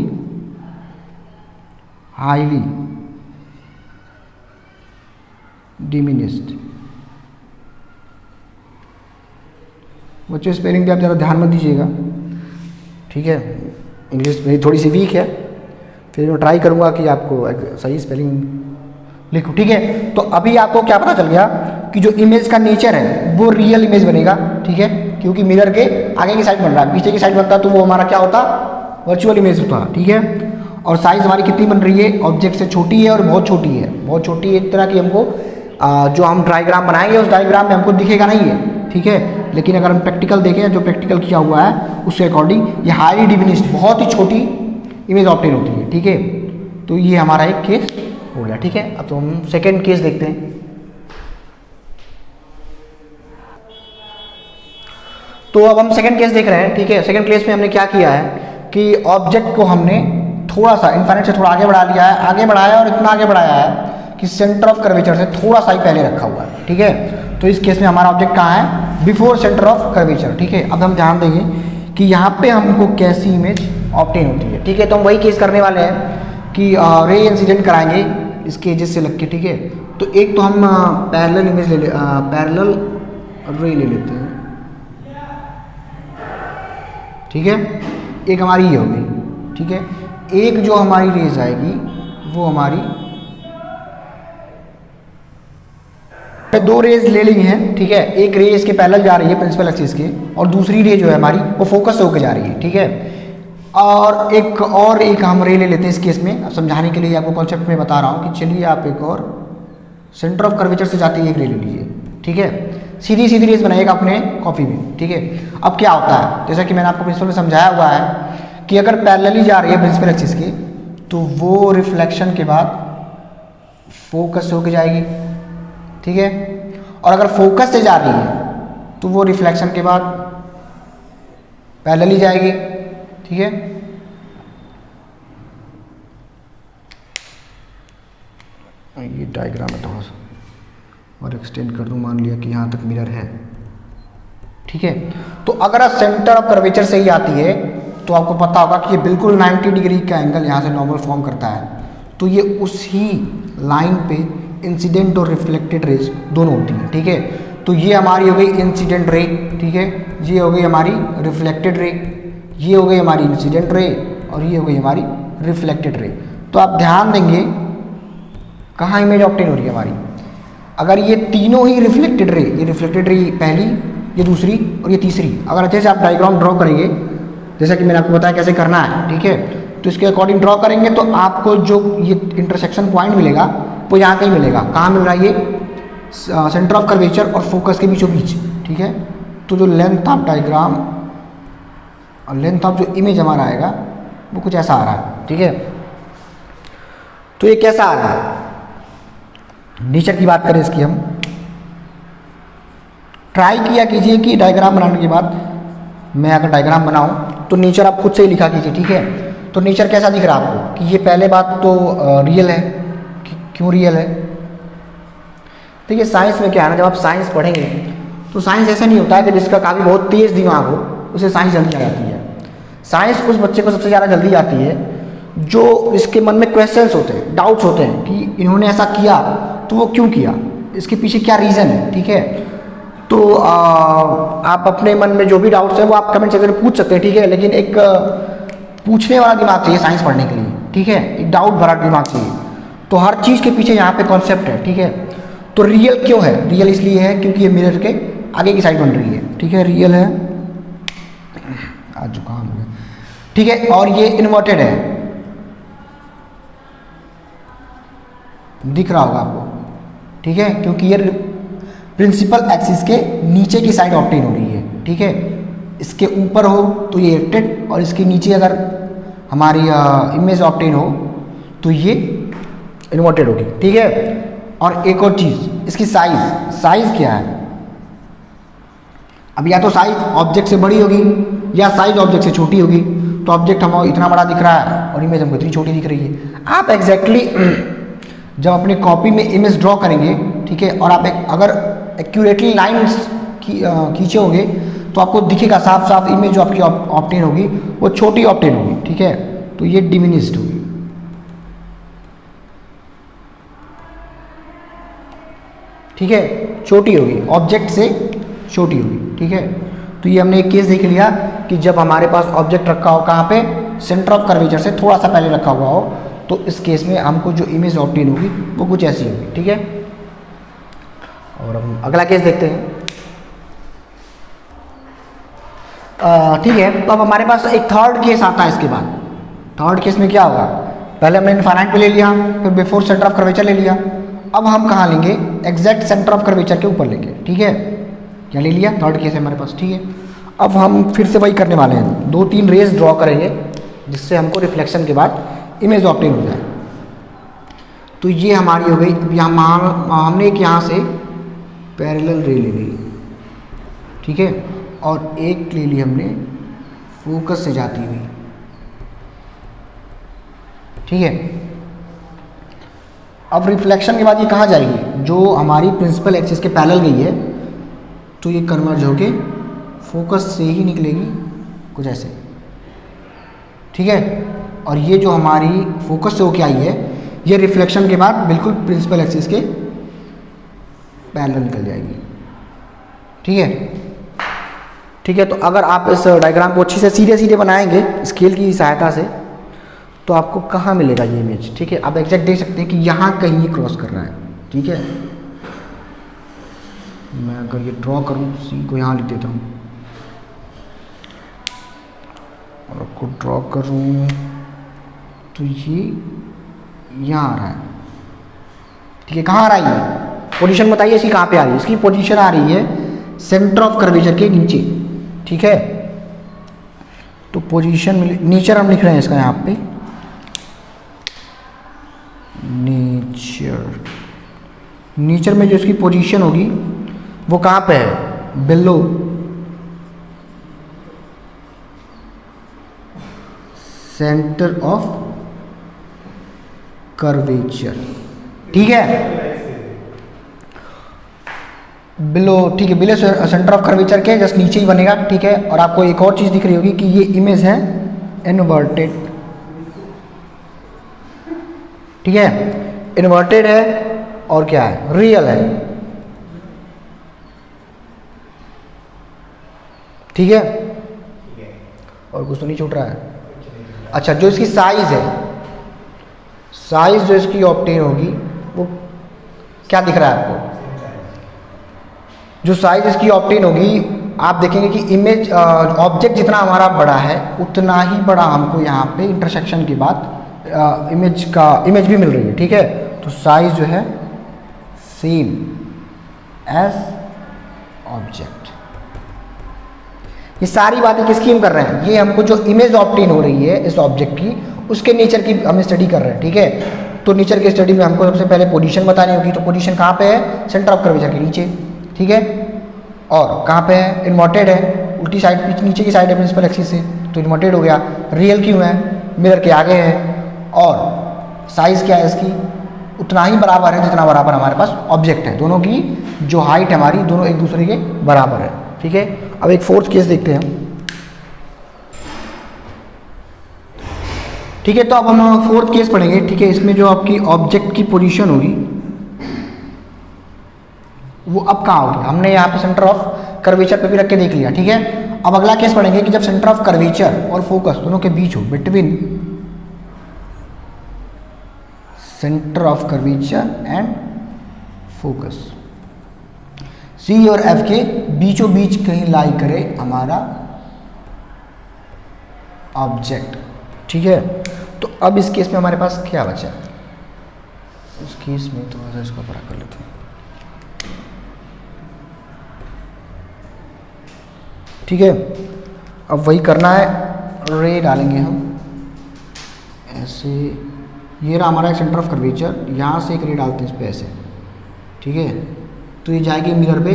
हाईली डिमिनिश्ड। बच्चों स्पेलिंग पे आप ज़रा ध्यान मत दीजिएगा, ठीक है, इंग्लिश मेरी थोड़ी सी वीक है, फिर मैं ट्राई करूँगा कि आपको सही स्पेलिंग लिखूँ, ठीक है। तो अभी आपको क्या पता चल गया कि जो इमेज का नेचर है वो रियल इमेज बनेगा, ठीक है, क्योंकि मिरर के आगे की साइड बन रहा है, पीछे की साइड बनता तो वो हमारा क्या होता? वर्चुअल इमेज होता, ठीक है। और साइज हमारी कितनी बन रही है? ऑब्जेक्ट से छोटी है और बहुत छोटी है, बहुत छोटी है, एक तरह की हमको जो हम डायग्राम बनाएंगे उस डायग्राम में हमको दिखेगा नहीं है, ठीक है। लेकिन अगर हम प्रैक्टिकल देखें, जो प्रैक्टिकल किया हुआ है उसके अकॉर्डिंग ये हाईली डिमिनिश्ड, बहुत ही छोटी इमेज ऑब्टेन होती है, ठीक है। तो ये हमारा एक केस हो गया, ठीक है। अब तो हम सेकेंड केस देखते हैं। तो अब हम सेकेंड केस देख रहे हैं, ठीक है। सेकेंड केस में हमने क्या किया है कि ऑब्जेक्ट को हमने थोड़ा सा इनफाइनाइट से थोड़ा आगे बढ़ा लिया है, आगे बढ़ाया और इतना आगे बढ़ाया है कि सेंटर ऑफ कर्वेचर से थोड़ा सा ही पहले रखा हुआ है, ठीक है। तो इस केस में हमारा ऑब्जेक्ट कहाँ है? बिफोर सेंटर ऑफ कर्वेचर, ठीक है। अब हम ध्यान देंगे कि यहाँ पे हमको कैसी इमेज ऑब्टेन होती है, ठीक है। तो हम वही केस करने वाले हैं कि रे इंसिडेंट कराएंगे इसके एजेस से लग के, ठीक है। तो एक तो हम पैरेलल इमेज पैरेलल रे ले लेते हैं, ठीक है। एक हमारी ये हो गई, ठीक है। एक जो हमारी रेज आएगी वो हमारी, दो रेज ले ली हैं, ठीक है। एक रे इसके पैरेलल जा रही है प्रिंसिपल एक्सिस के, और दूसरी रे जो है हमारी वो फोकस होकर जा रही है, ठीक है। और एक हम रे ले लेते हैं इस केस में, अब समझाने के लिए आपको कॉन्सेप्ट में बता रहा हूँ कि चलिए आप एक और सेंटर ऑफ कर्वेचर से जाती है एक रे ले लीजिए, ठीक है। सीधी सीधी रेज बनाइएगा अपने कॉपी में, ठीक है। अब क्या होता है, जैसा कि मैंने आपको प्रिंसिपल में समझाया हुआ है कि अगर पैरेलली जा रही है प्रिंसिपल एक्सिस की तो वो रिफ्लेक्शन के बाद फोकस होके जाएगी, ठीक है। और अगर फोकस से जा रही है तो वो रिफ्लेक्शन के बाद पैरेलली जाएगी, ठीक है। ये डायग्राम है, थोड़ा सा और एक्सटेंड कर दूं, मान लिया कि यहाँ तक मिरर है, ठीक है। तो अगर सेंटर ऑफ कर्वेचर से ही आती है तो आपको पता होगा कि ये बिल्कुल 90 डिग्री का एंगल यहाँ से नॉर्मल फॉर्म करता है, तो ये उसी लाइन पे इंसिडेंट और रिफ्लेक्टेड रेज दोनों होती हैं, ठीक है। तो ये हमारी हो गई इंसिडेंट रे, ठीक है। ये हो गई हमारी रिफ्लेक्टेड रे, ये हो गई हमारी इंसिडेंट रे, और ये हो गई हमारी रिफ्लेक्टेड रे। तो आप ध्यान देंगे कहाँ इमेज ऑब्टेन हो रही है हमारी। अगर ये तीनों ही रिफ्लेक्टेड रे, ये रिफ्लेक्टेड रे पहली, ये दूसरी और ये तीसरी, अगर अच्छे से आप डायग्राम ड्रॉ करेंगे, जैसा कि मैंने आपको बताया कैसे करना है, ठीक है, तो इसके अकॉर्डिंग ड्रॉ करेंगे तो आपको जो ये इंटरसेक्शन पॉइंट मिलेगा वो यहाँ कहीं मिलेगा। कहाँ मिल रहा है ये? सेंटर ऑफ कर्वेचर और फोकस के बीचों बीच, ठीक है। तो जो लेंथ ऑफ डायग्राम और लेंथ ऑफ जो इमेज हमारा आएगा वो कुछ ऐसा आ रहा है, ठीक है। तो ये कैसा आ रहा है, नेचर की बात करें इसकी, हम ट्राई किया कीजिए कि डायग्राम बनाने के बाद, मैं अगर डायग्राम बनाऊं तो नेचर आप खुद से ही लिखा कीजिए, ठीक है। तो नेचर कैसा दिख रहा है आपको कि ये पहले बात तो रियल है, क्यों रियल है। देखिए साइंस में क्या है ना, जब आप साइंस पढ़ेंगे तो साइंस ऐसा नहीं होता है कि जिसका काफ़ी बहुत तेज़ दिमाग हो उसे साइंस जल्दी आ जाती है। साइंस उस बच्चे को सबसे ज़्यादा जल्दी आती है जो इसके मन में क्वेश्चंस होते हैं, डाउट्स होते हैं कि इन्होंने ऐसा किया तो वो क्यों किया, इसके पीछे क्या रीज़न है, ठीक है। तो आप अपने मन में जो भी डाउट्स हैं वो आप कमेंट सेक्शन में पूछ सकते हैं, ठीक है। लेकिन एक पूछने वाला दिमाग चाहिए साइंस पढ़ने के लिए, ठीक है, एक डाउट भरा दिमाग चाहिए। तो हर चीज़ के पीछे यहाँ पे कॉन्सेप्ट है, ठीक है। तो रियल क्यों है, रियल इसलिए है क्योंकि ये मिरर के आगे की साइड बन रही है, ठीक है, रियल है। आज जुकाम हो गया, ठीक है। और ये इन्वर्टेड है, दिख रहा होगा आपको, ठीक है, क्योंकि ये प्रिंसिपल एक्सिस के नीचे की साइड ऑब्टेन हो रही है, ठीक है। इसके ऊपर हो तो ये इरेक्टेड, और इसके नीचे अगर हमारी इमेज ऑब्टेन हो तो ये इन्वर्टेड होगी, ठीक है। और एक और चीज़, इसकी साइज क्या है। अब या तो साइज ऑब्जेक्ट से बड़ी होगी या साइज ऑब्जेक्ट से छोटी होगी। तो ऑब्जेक्ट हमको इतना बड़ा दिख रहा है और इमेज हमको इतनी छोटी दिख रही है। आप एग्जैक्टली जब अपने कॉपी में इमेज ड्रॉ करेंगे, ठीक है, और आप अगर एक्यूरेटली लाइन्स खींचे होंगे तो आपको दिखेगा साफ साफ इमेज जो आपकी ऑब्टेन होगी वो छोटी ऑब्टेन होगी, ठीक है। तो ये डिमिनिश्ड होगी, ठीक है, छोटी होगी, ऑब्जेक्ट से छोटी होगी, ठीक है। तो ये हमने एक केस देख लिया कि जब हमारे पास ऑब्जेक्ट रखा हो कहाँ पे, सेंटर ऑफ कर्वेचर से थोड़ा सा पहले रखा हुआ हो, तो इस केस में हमको जो इमेज ऑब्टेन होगी वो कुछ ऐसी होगी, ठीक है। और हम अगला केस देखते हैं, ठीक है। तो अब हमारे पास एक थर्ड केस आता है इसके बाद। थर्ड केस में क्या होगा, पहले हमने इनफाइनाइट पे ले लिया, फिर बिफोर सेंटर ऑफ कर्वेचर ले लिया। अब हम कहाँ लेंगे, एग्जैक्ट सेंटर ऑफ कर्वेचर के ऊपर लेंगे, ठीक है। क्या ले लिया, थर्ड केस है हमारे पास, ठीक है। अब हम फिर से वही करने वाले हैं, 2-3 रेज ड्रॉ करेंगे जिससे हमको रिफ्लेक्शन के बाद इमेज ऑब्टेन हो जाए। तो ये हमारी हो गई। अब यहाँ हमने एक यहाँ से पैरेलल रे ले ली, ठीक है, और एक ले ली हमने फोकस से जाती हुई, ठीक है। अब रिफ्लेक्शन के बाद ये कहाँ जाएगी, जो हमारी प्रिंसिपल एक्सिस के पैरेलल गई है तो ये कन्वर्ज होके फोकस से ही निकलेगी कुछ ऐसे, ठीक है। और ये जो हमारी फोकस से होके आई है ये रिफ्लेक्शन के बाद बिल्कुल प्रिंसिपल एक्सिस के पैरेलल निकल जाएगी, ठीक है, ठीक है। तो अगर आप इस डायग्राम को अच्छे से सीधे सीधे बनाएंगे स्केल की सहायता से तो आपको कहाँ मिलेगा ये इमेज, ठीक है। आप एग्जैक्ट देख सकते हैं कि यहाँ कहीं ये क्रॉस कर रहा है, ठीक है। मैं अगर ये ड्रॉ करूँ, सी को यहाँ लिख देता हूँ और आपको ड्रॉ करूँ तो ये यहाँ आ रहा है, ठीक है। कहाँ आ रहा है, पोजीशन बताइए इसकी कहाँ पे आ रही है। इसकी पोजीशन आ रही है सेंटर ऑफ कर्वेचर के नीचे, ठीक है। तो पोजीशन नेचर हम लिख रहे हैं इसका यहाँ पे, नेचर में जो इसकी पोजीशन होगी वो कहाँ पे है, बिलो सेंटर ऑफ कर्वेचर, ठीक है, बिलो, ठीक है, बिलो सेंटर ऑफ कर्वेचर के जस्ट नीचे ही बनेगा, ठीक है। और आपको एक और चीज दिख रही होगी कि ये इमेज है इन्वर्टेड, ठीक है, इन्वर्टेड है और क्या है, रियल है, ठीक है। और कुछ तो नहीं छूट रहा है। अच्छा, जो इसकी साइज है, साइज जो इसकी ऑब्टेन होगी वो क्या दिख रहा है आपको, जो साइज इसकी ऑब्टेन होगी आप देखेंगे कि इमेज ऑब्जेक्ट जितना हमारा बड़ा है उतना ही बड़ा हमको यहाँ पे इंटरसेक्शन के बाद इमेज भी मिल रही है, ठीक है। तो साइज जो है सेम एज ऑब्जेक्ट। ये सारी बातें किसकी हम कर रहे हैं, ये हमको जो इमेज ऑब्टेन हो रही है इस ऑब्जेक्ट की, उसके नेचर की हम स्टडी कर रहे हैं, ठीक है। तो नेचर की स्टडी में हमको सबसे पहले पोजीशन बतानी होगी, तो पोजीशन कहाँ पे है, सेंटर ऑफ कर्वेचर के नीचे, ठीक है। और कहाँ पे है, इन्वर्टेड है, उल्टी साइड नीचे की साइड है प्रिंसिपल एक्सिस से, तो इन्वर्टेड हो गया। रियल क्यों है, मिरर के आगे है। और साइज क्या है इसकी, उतना ही बराबर है जितना बराबर हमारे पास ऑब्जेक्ट है। दोनों की जो हाइट है हमारी, दोनों एक दूसरे के बराबर है, ठीक है। अब एक फोर्थ केस देखते हैं, ठीक है। तो अब हम फोर्थ केस पढ़ेंगे, ठीक है। इसमें जो आपकी ऑब्जेक्ट की पोजीशन होगी वो अब कहाँ होगी, हमने यहाँ पे सेंटर ऑफ कर्वेचर पे भी रख के देख लिया, ठीक है। अब अगला केस पढ़ेंगे कि जब सेंटर ऑफ कर्वेचर और फोकस दोनों के बीच हो, between centre of curvature and focus, C और एफ के बीचों बीच कहीं लाई करे हमारा ऑब्जेक्ट, ठीक है। तो अब इस केस में हमारे पास क्या बचा, इस केस में थोड़ा सा इसको बड़ा कर लेते हैं, ठीक है। अब वही करना है, रे डालेंगे हम ऐसे, ये रहा हमारा सेंटर ऑफ कर्वेचर, यहाँ से एक रे डालते हैं इस पे ऐसे, ठीक है। तो ये जाएगी मिरर पे,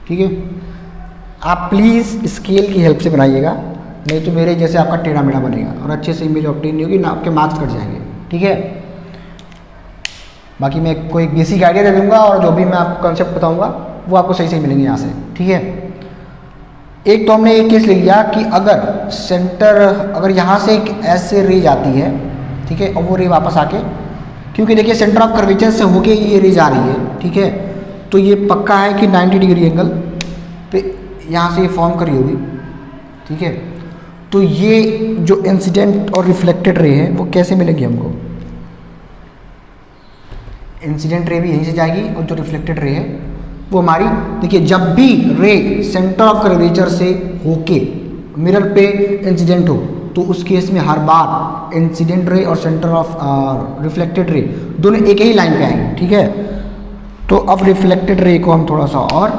ठीक है। आप प्लीज़ स्केल की हेल्प से बनाइएगा, नहीं तो मेरे जैसे आपका टेढ़ा मेढ़ा बनेगा और अच्छे से इमेज ऑब्टेन नहीं होगी ना, आपके मार्क्स कट जाएंगे, ठीक है। बाकी मैं कोई बेसिक आइडिया दे दूंगा और जो भी मैं आपको कॉन्सेप्ट बताऊंगा वो आपको सही सही मिलेंगे यहाँ से, ठीक है। एक तो हमने एक केस ले लिया कि अगर यहाँ से एक ऐसे रे जाती है, ठीक है, और वो रे वापस आके, क्योंकि देखिए सेंटर ऑफ कर्वेचर से होके ये रे जा रही है, ठीक है। तो ये पक्का है कि 90 डिग्री एंगल पे यहाँ से ये फॉर्म करी होगी, ठीक है। तो ये जो इंसिडेंट और रिफ्लेक्टेड रे है वो कैसे मिलेगी हमको, इंसिडेंट रे भी यहीं से जाएगी और जो रिफ्लेक्टेड रे है वो हमारी, देखिए जब भी रे सेंटर ऑफ कर्वेचर से होके मिरर पे इंसिडेंट हो तो उस केस में हर बार इंसिडेंट रे और सेंटर ऑफ रिफ्लेक्टेड रे दोनों एक ही लाइन पे आएंगे, ठीक है। तो अब रिफ्लेक्टेड रे को हम थोड़ा सा और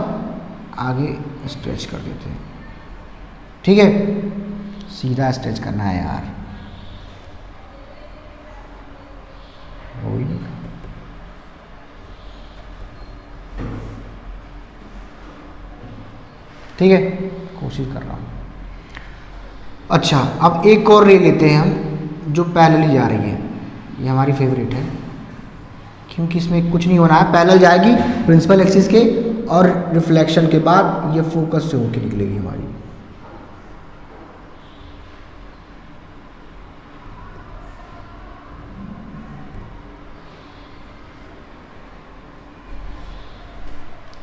आगे स्ट्रेच कर देते हैं, ठीक है। सीधा स्ट्रेच करना है यार, हो ही नहीं, ठीक है, कोशिश कर रहा हूँ। अच्छा, अब एक और रे लेते हैं हम जो पैरेलली जा रही है, ये हमारी फेवरेट है क्योंकि इसमें कुछ नहीं होना है, पैरेलल जाएगी प्रिंसिपल एक्सिस के और रिफ्लेक्शन के बाद ये फोकस से होकर निकलेगी हमारी,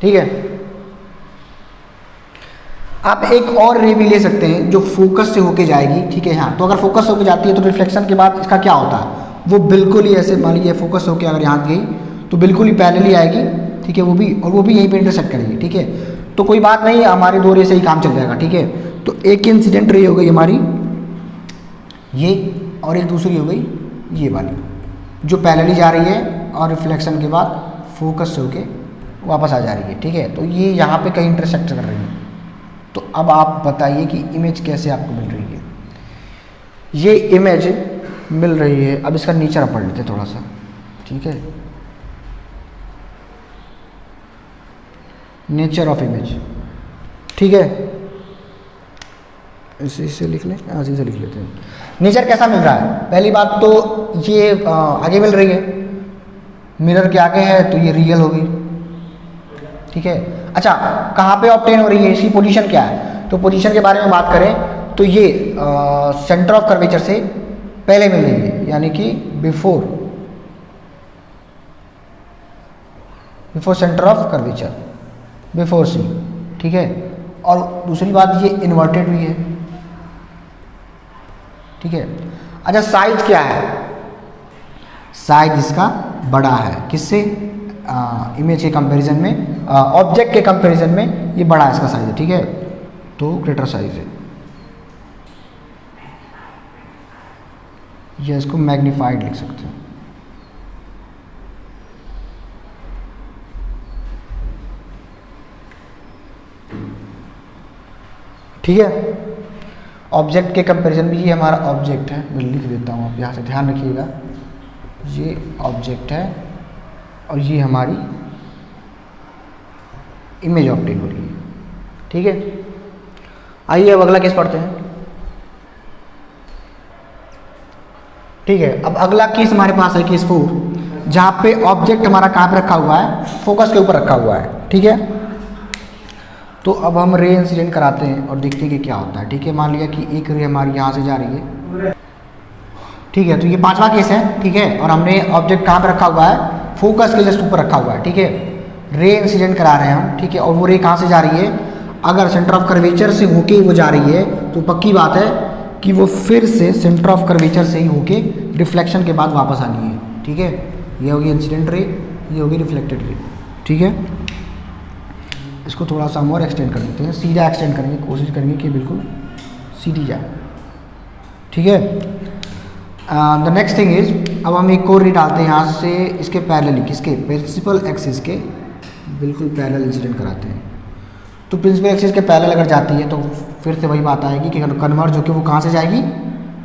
ठीक है। आप एक और रे भी ले सकते हैं जो फोकस से होके जाएगी, ठीक है। हाँ, तो अगर फोकस से होके जाती है तो रिफ्लेक्शन के बाद इसका क्या होता है, वो बिल्कुल ही ऐसे, मान लीजिए फोकस होके अगर यहाँ गई तो बिल्कुल ही पैरेलली आएगी, ठीक है। वो भी यहीं पे इंटरसेक्ट करेगी, ठीक है। तो कोई बात नहीं, हमारे दो रे से ही काम चल जाएगा, ठीक है। तो एक इंसिडेंट रे हो गई हमारी ये, और एक दूसरी हो गई ये वाली जो पैरेलली जा रही है और रिफ्लेक्शन के बाद फोकस से होके वापस आ जा रही है, ठीक है। तो ये यहाँ पे कहीं इंटरसेक्ट कर रही है। तो अब आप बताइए कि इमेज कैसे आपको मिल रही है, ये इमेज मिल रही है। अब इसका नीचे पढ़ लेते थोड़ा सा, ठीक है। नेचर ऑफ इमेज, ठीक है, इसे लिख लें, ऐसे से लिख लेते हैं। नेचर कैसा मिल रहा है, पहली बात तो ये आगे मिल रही है, मिरर के आगे है तो ये रियल होगी, ठीक है। अच्छा, कहाँ पे ऑब्टेन हो रही है, इसकी पोजीशन क्या है, तो पोजीशन के बारे में बात करें तो ये सेंटर ऑफ कर्वेचर से पहले मिल रही है, यानी कि before centre of curvature, before C, ठीक है। और दूसरी बात ये इन्वर्टेड भी है, ठीक है। अच्छा, साइज क्या है, साइज इसका बड़ा है, किससे, इमेज के कंपैरिजन में, ऑब्जेक्ट के कंपैरिजन में ये बड़ा इसका साइज है, ठीक है। तो ग्रेटर साइज है, या इसको मैग्नीफाइड लिख सकते हैं। ठीक है, ऑब्जेक्ट के कंपैरिजन में ये हमारा ऑब्जेक्ट है, मैं लिख देता हूँ, आप यहाँ से ध्यान रखिएगा, ये ऑब्जेक्ट है और ये हमारी इमेज ऑब्टेन हो रही है। ठीक है, आइए अब अगला केस पढ़ते हैं। ठीक है, अब अगला केस हमारे पास है केस 4, जहाँ पे ऑब्जेक्ट हमारा कहाँ पे रखा हुआ है, फोकस के ऊपर रखा हुआ है। ठीक है, तो अब हम रे इंसिडेंट कराते हैं और देखते हैं कि क्या होता है। ठीक है, मान लिया कि एक रे हमारी यहाँ से जा रही है। ठीक है, तो ये 5वां केस है। ठीक है, और हमने ऑब्जेक्ट कहाँ पे रखा हुआ है, फोकस के जस्ट ऊपर रखा हुआ है। ठीक है, रे इंसिडेंट करा रहे हैं हम। ठीक है, और वो रे कहाँ से जा रही है, अगर सेंटर ऑफ कर्वेचर से होके वो जा रही है तो पक्की बात है कि वो फिर से सेंटर ऑफ कर्वेचर से ही होके रिफ्लेक्शन के बाद वापस आनी है। ठीक है, ये होगी इंसिडेंट रे, ये होगी रिफ्लेक्टेड रे। ठीक है, इसको थोड़ा सा हम और एक्सटेंड कर देते हैं, सीधा एक्सटेंड करेंगे, कोशिश करेंगे कि बिल्कुल सीधी जाए। ठीक है, द नेक्स्ट थिंग इज, अब हम एक और रे डालते हैं यहाँ से इसके पैरेलल, किसके, प्रिंसिपल एक्सिस के बिल्कुल पैरेलल इंसिडेंट कराते हैं। तो प्रिंसिपल एक्सिस के पैरेलल अगर जाती है तो फिर से वही बात आएगी कि कन्वर्ज होकर वो कहाँ से जाएगी,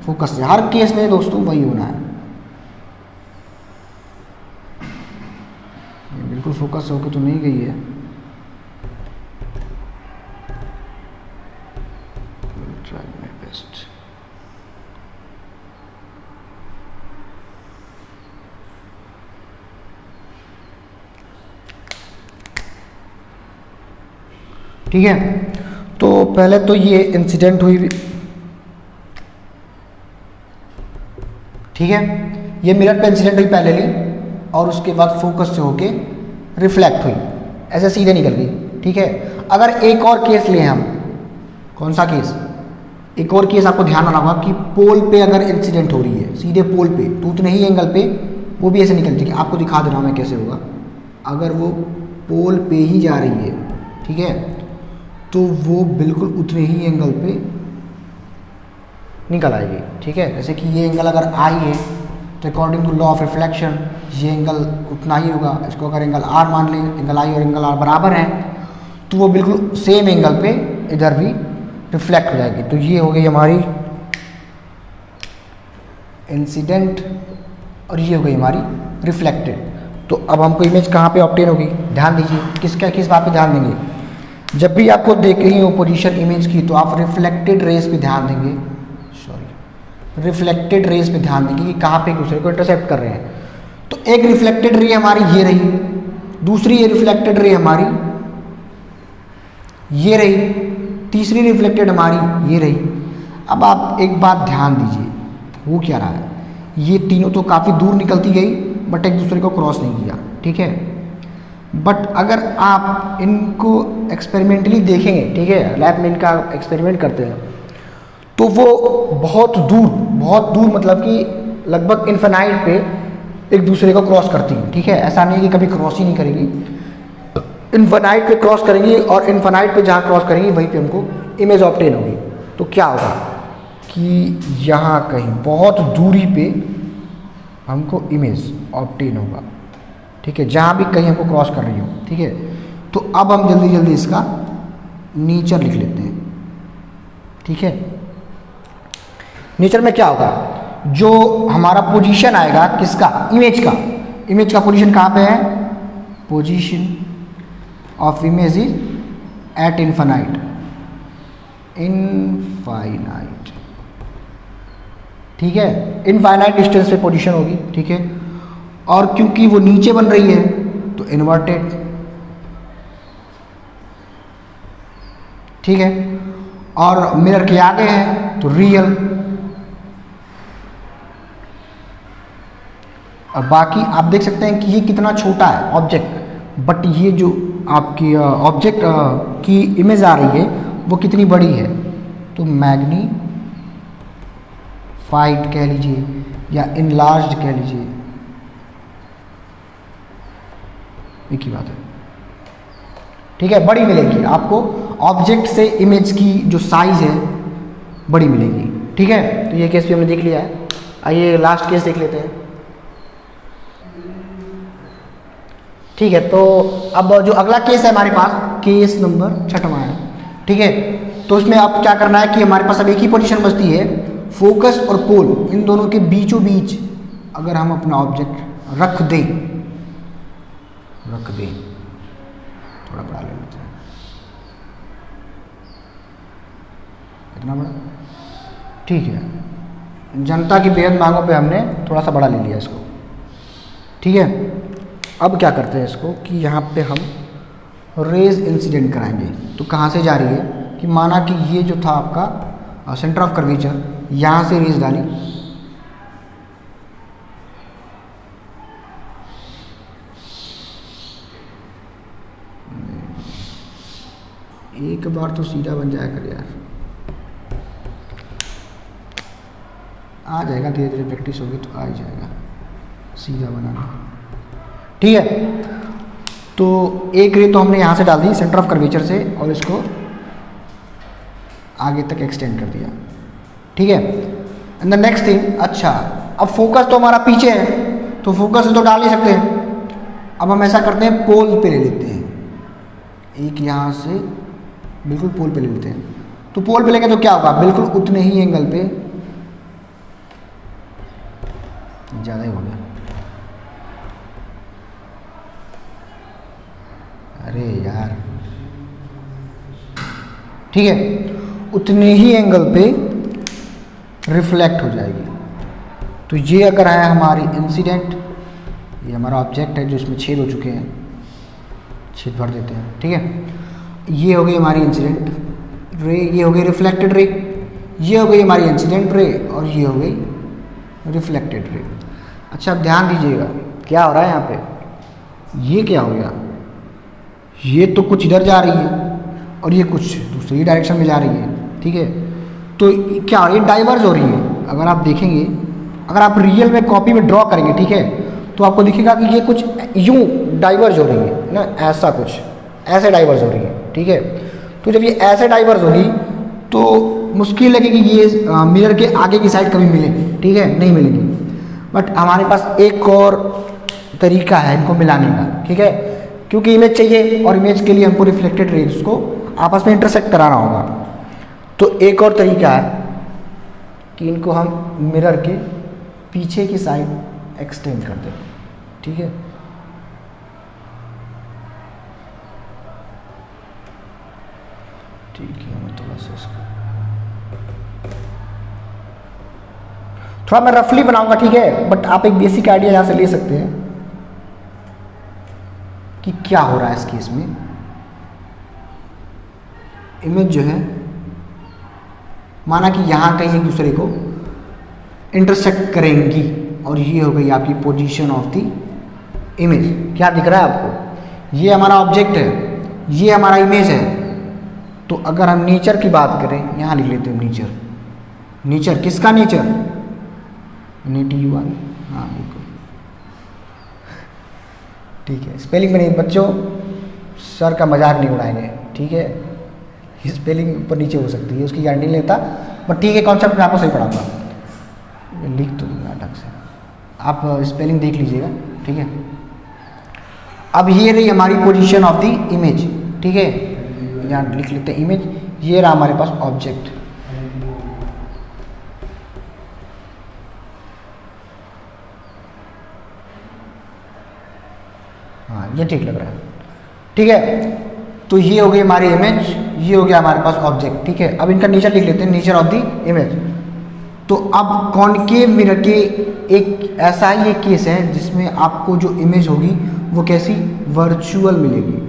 फोकस से। हर केस में दोस्तों वही होना है, बिल्कुल फोकस होकर तो नहीं गई है। Try my best. ठीक है, तो पहले तो ये इंसिडेंट हुई। ठीक है, ये मिरर पे इंसिडेंट हुई पहले ली और उसके बाद फोकस से होके रिफ्लेक्ट हुई, ऐसे सीधे निकल गई। ठीक है, अगर एक और केस लें हम, कौन सा केस, एक और केस आपको ध्यान रखना होगा कि पोल पे अगर इंसिडेंट हो रही है, सीधे पोल पे, तो उतने ही एंगल पे वो भी ऐसे निकलती है। आपको दिखा दे रहा हूँ मैं कैसे होगा। अगर वो पोल पे ही जा रही है, ठीक है, तो वो बिल्कुल उतने ही एंगल पे निकल आएगी। ठीक है, जैसे कि ये एंगल अगर आई है तो according to law of reflection ये एंगल उतना ही होगा। इसको अगर एंगल आर मान लें, एंगल आई और एंगल आर बराबर हैं, तो वो बिल्कुल सेम एंगल पे इधर भी रिफ्लेक्ट हो जाएगी। तो ये हो गई हमारी इंसिडेंट और ये हो गई हमारी रिफ्लेक्टेड। तो अब हमको इमेज कहाँ पे ऑब्टेन होगी, ध्यान दीजिए, किस बात पे ध्यान देंगे, जब भी आपको देख रही हो पोजीशन इमेज की तो आप रिफ्लेक्टेड रेस पे ध्यान देंगे, रिफ्लेक्टेड रेस पे ध्यान देंगे कि कहाँ पे एक दूसरे को इंटरसेप्ट कर रहे हैं। तो एक रिफ्लेक्टेड रे हमारी ये रही, दूसरी ये रिफ्लेक्टेड रे हमारी ये रही, तीसरी रिफ्लेक्टेड हमारी ये रही। अब आप एक बात ध्यान दीजिए, वो क्या रहा है, ये तीनों तो काफ़ी दूर निकलती गई बट एक दूसरे को क्रॉस नहीं किया। ठीक है, बट अगर आप इनको एक्सपेरिमेंटली देखेंगे, ठीक है, लैब में इनका एक्सपेरिमेंट करते हैं, तो वो बहुत दूर मतलब कि लगभग इन्फिनाइट पे एक दूसरे को क्रॉस करती हैं। ठीक है, ऐसा नहीं है कि कभी क्रॉस ही नहीं करेगी, इन्फिनाइट पे क्रॉस करेंगी और इन्फिनाइट पे जहाँ क्रॉस करेंगी वहीं पे हमको इमेज ऑब्टेन होगी। तो क्या होगा कि यहाँ कहीं बहुत दूरी पे हमको इमेज ऑब्टेन होगा। ठीक है, जहाँ भी कहीं हमको क्रॉस कर रही हो। ठीक है, तो अब हम जल्दी इसका नेचर लिख लेते हैं। ठीक है, नेचर में क्या होगा, जो हमारा पोजीशन आएगा किसका, इमेज का पोजीशन कहाँ पे है, position of image is eight infinite. ठीक है, इनफाइनाइट डिस्टेंस पे पोजीशन होगी। ठीक है, और क्योंकि वो नीचे बन रही है तो इन्वर्टेड। ठीक है, और मिरर के आगे है तो रियल। और बाकी आप देख सकते हैं कि ये कितना छोटा है ऑब्जेक्ट, बट ये जो आपकी ऑब्जेक्ट की इमेज आ रही है वो कितनी बड़ी है, तो मैग्नीफाइड कह लीजिए या इनलार्ज्ड कह लीजिए, एक ही बात है। ठीक है, बड़ी मिलेगी आपको, ऑब्जेक्ट से इमेज की जो साइज है बड़ी मिलेगी। ठीक है, तो ये केस भी हमने देख लिया है। आइए लास्ट केस देख लेते हैं। ठीक है, तो अब जो अगला केस है हमारे पास, केस नंबर 6वां है। ठीक है, तो इसमें अब क्या करना है कि हमारे पास अब एक ही पोजीशन बचती है, फोकस और पोल, इन दोनों के बीचों बीच अगर हम अपना ऑब्जेक्ट रख दें, थोड़ा बड़ा ले लेते हैं, इतना बड़ा, ठीक है, जनता की बेहद मांगों पे हमने थोड़ा सा बड़ा ले लिया इसको। ठीक है, अब क्या करते हैं इसको कि यहाँ पे हम रेज इंसिडेंट कराएंगे। तो कहाँ से जा रही है कि माना कि ये जो था आपका सेंटर ऑफ कर्वेचर, यहाँ से रेज डाली, एक बार तो सीधा बन जाया कर यार, आ जाएगा, धीरे धीरे प्रैक्टिस होगी तो आ ही जाएगा सीधा बनाना। ठीक है, तो एक रे तो हमने यहाँ से डाल दी सेंटर ऑफ कर्वेचर से और इसको आगे तक एक्सटेंड कर दिया। ठीक है, एंड द नेक्स्ट थिंग, अच्छा अब फोकस तो हमारा पीछे है तो फोकस तो डाल ही सकते हैं। अब हम ऐसा करते हैं, पोल पे ले लेते हैं, एक यहाँ से बिल्कुल पोल पे ले लेते हैं। तो पोल पे लेंगे तो क्या होगा, बिल्कुल उतने ही एंगल पे, ज़्यादा ही हो गया, अरे यार, ठीक है, उतने ही एंगल पे रिफ्लेक्ट हो जाएगी। तो ये अगर है हमारी इंसिडेंट, ये हमारा ऑब्जेक्ट है जो इसमें छेद हो चुके हैं, छेद भर देते हैं। ठीक है, ये हो गई हमारी इंसिडेंट रे, ये हो गई रिफ्लेक्टेड रे, ये हो गई हमारी इंसिडेंट रे, और ये हो गई रिफ्लेक्टेड रे। अच्छा अब ध्यान दीजिएगा क्या हो रहा है यहाँ पे, ये क्या हो गया, ये तो कुछ इधर जा रही है और ये कुछ दूसरी डायरेक्शन में जा रही है। ठीक है, तो क्या ये डाइवर्ज हो रही है। अगर आप देखेंगे, अगर आप रियल में कॉपी में ड्रॉ करेंगे, ठीक है, तो आपको दिखेगा कि ये कुछ यूं डाइवर्ज हो रही है ना, ऐसा कुछ ऐसे डाइवर्ज हो रही है। ठीक है, तो जब ये ऐसे डाइवर्ज होगी तो मुश्किल है कि ये मिरर के आगे की साइड कभी मिले। ठीक है, नहीं मिलेगी, बट हमारे पास एक और तरीका है इनको मिलाने का। ठीक है, क्योंकि इमेज चाहिए और इमेज के लिए हमको रिफ्लेक्टेड रेज को आपस में इंटरसेक्ट कराना होगा। तो एक और तरीका है कि इनको हम मिरर के पीछे की साइड एक्सटेंड कर दें। ठीक है, ठीक है, मैं थोड़ा सा इसको थोड़ा मैं रफली बनाऊंगा। ठीक है, बट आप एक बेसिक आइडिया यहाँ से ले सकते हैं कि क्या हो रहा है इस केस में। इमेज जो है, माना कि यहाँ कहीं एक दूसरे को इंटरसेक्ट करेंगी और ये हो गई आपकी पोजीशन ऑफ द इमेज। क्या दिख रहा है आपको, ये हमारा ऑब्जेक्ट है, ये हमारा इमेज है। तो अगर हम नेचर की बात करें, यहाँ लिख लेते हैं नेचर। नेचर किसका नेचर, NATUR, हाँ बिल्कुल, ठीक है। स्पेलिंग में नहीं बच्चों, सर का मजाक नहीं उड़ाएंगे। ठीक है, स्पेलिंग ऊपर नीचे हो सकती है, उसकी गारंटी नहीं लेता, बट ठीक है, कॉन्सेप्ट मैं आपको सही पढ़ाऊंगा। लिख तो दूंगा ढंग से, आप स्पेलिंग देख लीजिएगा। ठीक है, अब ये रही हमारी पोजीशन ऑफ द इमेज। ठीक है, यहाँ लिख लेते हैं इमेज, ये रहा हमारे पास ऑब्जेक्ट। हाँ ये ठीक लग रहा है। ठीक है, तो ये हो गई हमारी इमेज, ये हो गया हमारे पास ऑब्जेक्ट। ठीक है, अब इनका नेचर लिख लेते हैं, नेचर ऑफ द इमेज। तो अब कॉनकेव मिरर के एक ऐसा ही एक केस है जिसमें आपको जो इमेज होगी वो कैसी, वर्चुअल मिलेगी।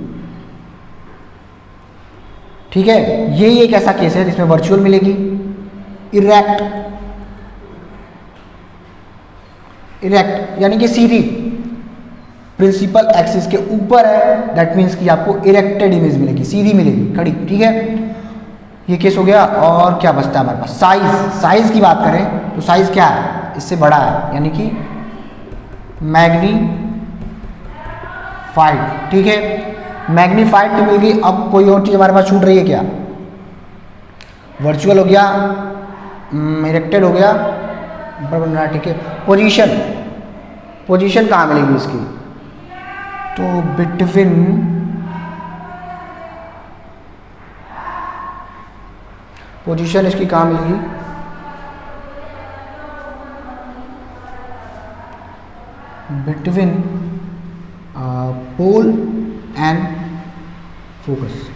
ठीक है, यही एक ऐसा केस है जिसमें वर्चुअल मिलेगी। इरेक्ट, इरेक्ट यानी कि सीधी, प्रिंसिपल एक्सिस के ऊपर है, दैट मीन्स कि आपको इरेक्टेड इमेज मिलेगी, सीधी मिलेगी, खड़ी। ठीक है, ये केस हो गया। और क्या बचता है हमारे पास, साइज। साइज की बात करें तो साइज क्या है, इससे बड़ा है, यानी कि मैग्नीफाइड। ठीक है, मैग्नीफाइड तो मिल गई। अब कोई और चीज़ हमारे पास छूट रही है क्या, वर्चुअल हो गया, इरेक्टेड हो गया, बन रहा है, ठीक है। पोजीशन, पोजीशन कहाँ मिलेगी इसकी, तो बिटवीन पोजीशन इसकी कहाँ मिलेगी, बिटवीन पोल एंड फोकस,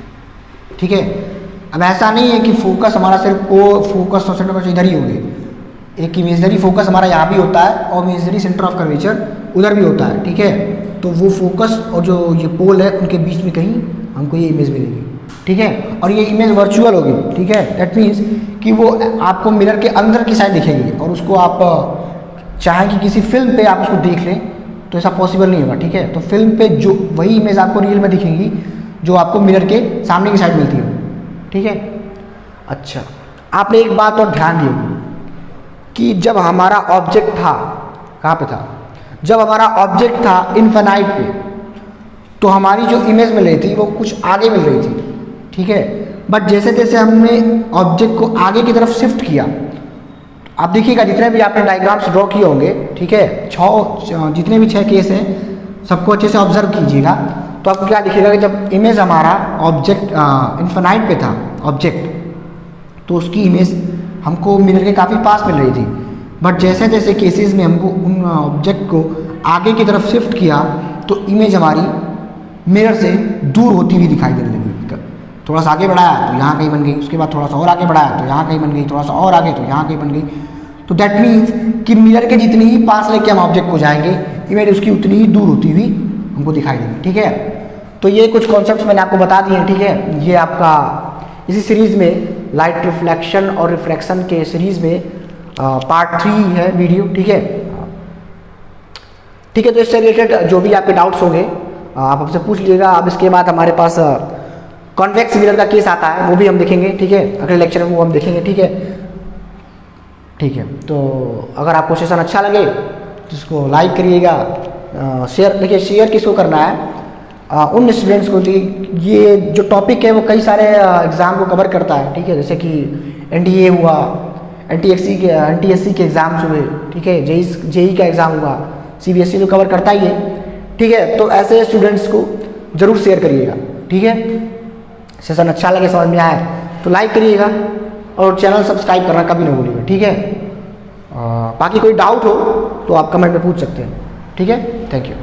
ठीक है। अब ऐसा नहीं है कि फोकस हमारा सिर्फ फोकस और सेंटर ऑफ इधर ही होंगे, एक इमेजनरी फोकस हमारा यहाँ भी होता है और इमेजनरी सेंटर ऑफ कर्वेचर उधर भी होता है, ठीक है। तो वो फोकस और जो ये पोल है उनके बीच में कहीं हमको ये इमेज मिलेगी, ठीक है। और ये इमेज वर्चुअल होगी, ठीक है। दैट मीन्स कि वो आपको मिरर के अंदर की साइड दिखेगी और उसको आप चाहें कि किसी फिल्म पे आप उसको देख लें तो ऐसा पॉसिबल नहीं होगा, ठीक है। तो फिल्म पे जो वही इमेज आपको रियल में दिखेंगी जो आपको मिरर के सामने की साइड मिलती हो, ठीक है। अच्छा, आपने एक बात और ध्यान दी होगी कि जब हमारा ऑब्जेक्ट था, कहाँ पे था, जब हमारा ऑब्जेक्ट था इनफाइनाइट पे, तो हमारी जो इमेज मिल रही थी वो कुछ आगे मिल रही थी, ठीक है। बट जैसे जैसे हमने ऑब्जेक्ट को आगे की तरफ शिफ्ट किया, आप देखिएगा जितने भी आपने डायग्राम्स ड्रॉ किए होंगे, ठीक है, जितने भी 6 केस हैं सबको अच्छे से ऑब्जर्व कीजिएगा, तो आपको क्या दिखेगा कि जब इमेज हमारा ऑब्जेक्ट इनफाइनाइट पे था ऑब्जेक्ट, तो उसकी इमेज हमको मिरर के काफ़ी पास मिल रही थी। बट जैसे जैसे केसेस में हमको उन ऑब्जेक्ट को आगे की तरफ शिफ्ट किया तो इमेज हमारी मिरर से दूर होती हुई दिखाई देने लगी। थोड़ा सा आगे बढ़ाया तो यहाँ कहीं बन गई, उसके बाद थोड़ा सा और आगे बढ़ाया तो यहाँ कहीं बन गई, थोड़ा सा और आगे तो यहाँ कहीं बन गई। तो दैट मीन्स कि मिरर के जितनी ही पास लेके हम ऑब्जेक्ट को जाएंगे, इमेज उसकी उतनी ही दूर होती हुई हमको दिखाई देगी, ठीक है। तो ये कुछ कॉन्सेप्ट्स मैंने आपको बता दिए हैं, ठीक है। ये आपका इसी सीरीज़ में लाइट रिफ्लेक्शन और रिफ्रैक्शन के सीरीज़ में पार्ट 3 है वीडियो, ठीक है। ठीक है, तो इससे रिलेटेड जो भी आपके डाउट्स होंगे आप हमसे पूछ लीजिएगा। अब इसके बाद हमारे पास कॉन्वेक्स मिरर का केस आता है, वो भी हम देखेंगे, ठीक है। अगले लेक्चर में वो हम देखेंगे, ठीक है। ठीक है, तो अगर आपको सेशन अच्छा लगे तो इसको लाइक करिएगा, शेयर। देखिए, शेयर किसको करना है, उन स्टूडेंट्स को ये जो टॉपिक है वो कई सारे एग्ज़ाम को कवर करता है, ठीक है। जैसे कि NDA हुआ, NTSC के एग्ज़ाम्स हुए, ठीक है, जेई का एग्ज़ाम हुआ, CBSE तो कवर करता ही है, ठीक है। तो ऐसे स्टूडेंट्स को ज़रूर शेयर करिएगा, ठीक है। सेशन अच्छा लगे, समझ में आए तो लाइक करिएगा और चैनल सब्सक्राइब करना कभी ना भूलिएगा, ठीक है। बाकी कोई डाउट हो तो आप कमेंट में पूछ सकते हैं, ठीक है। Thank you.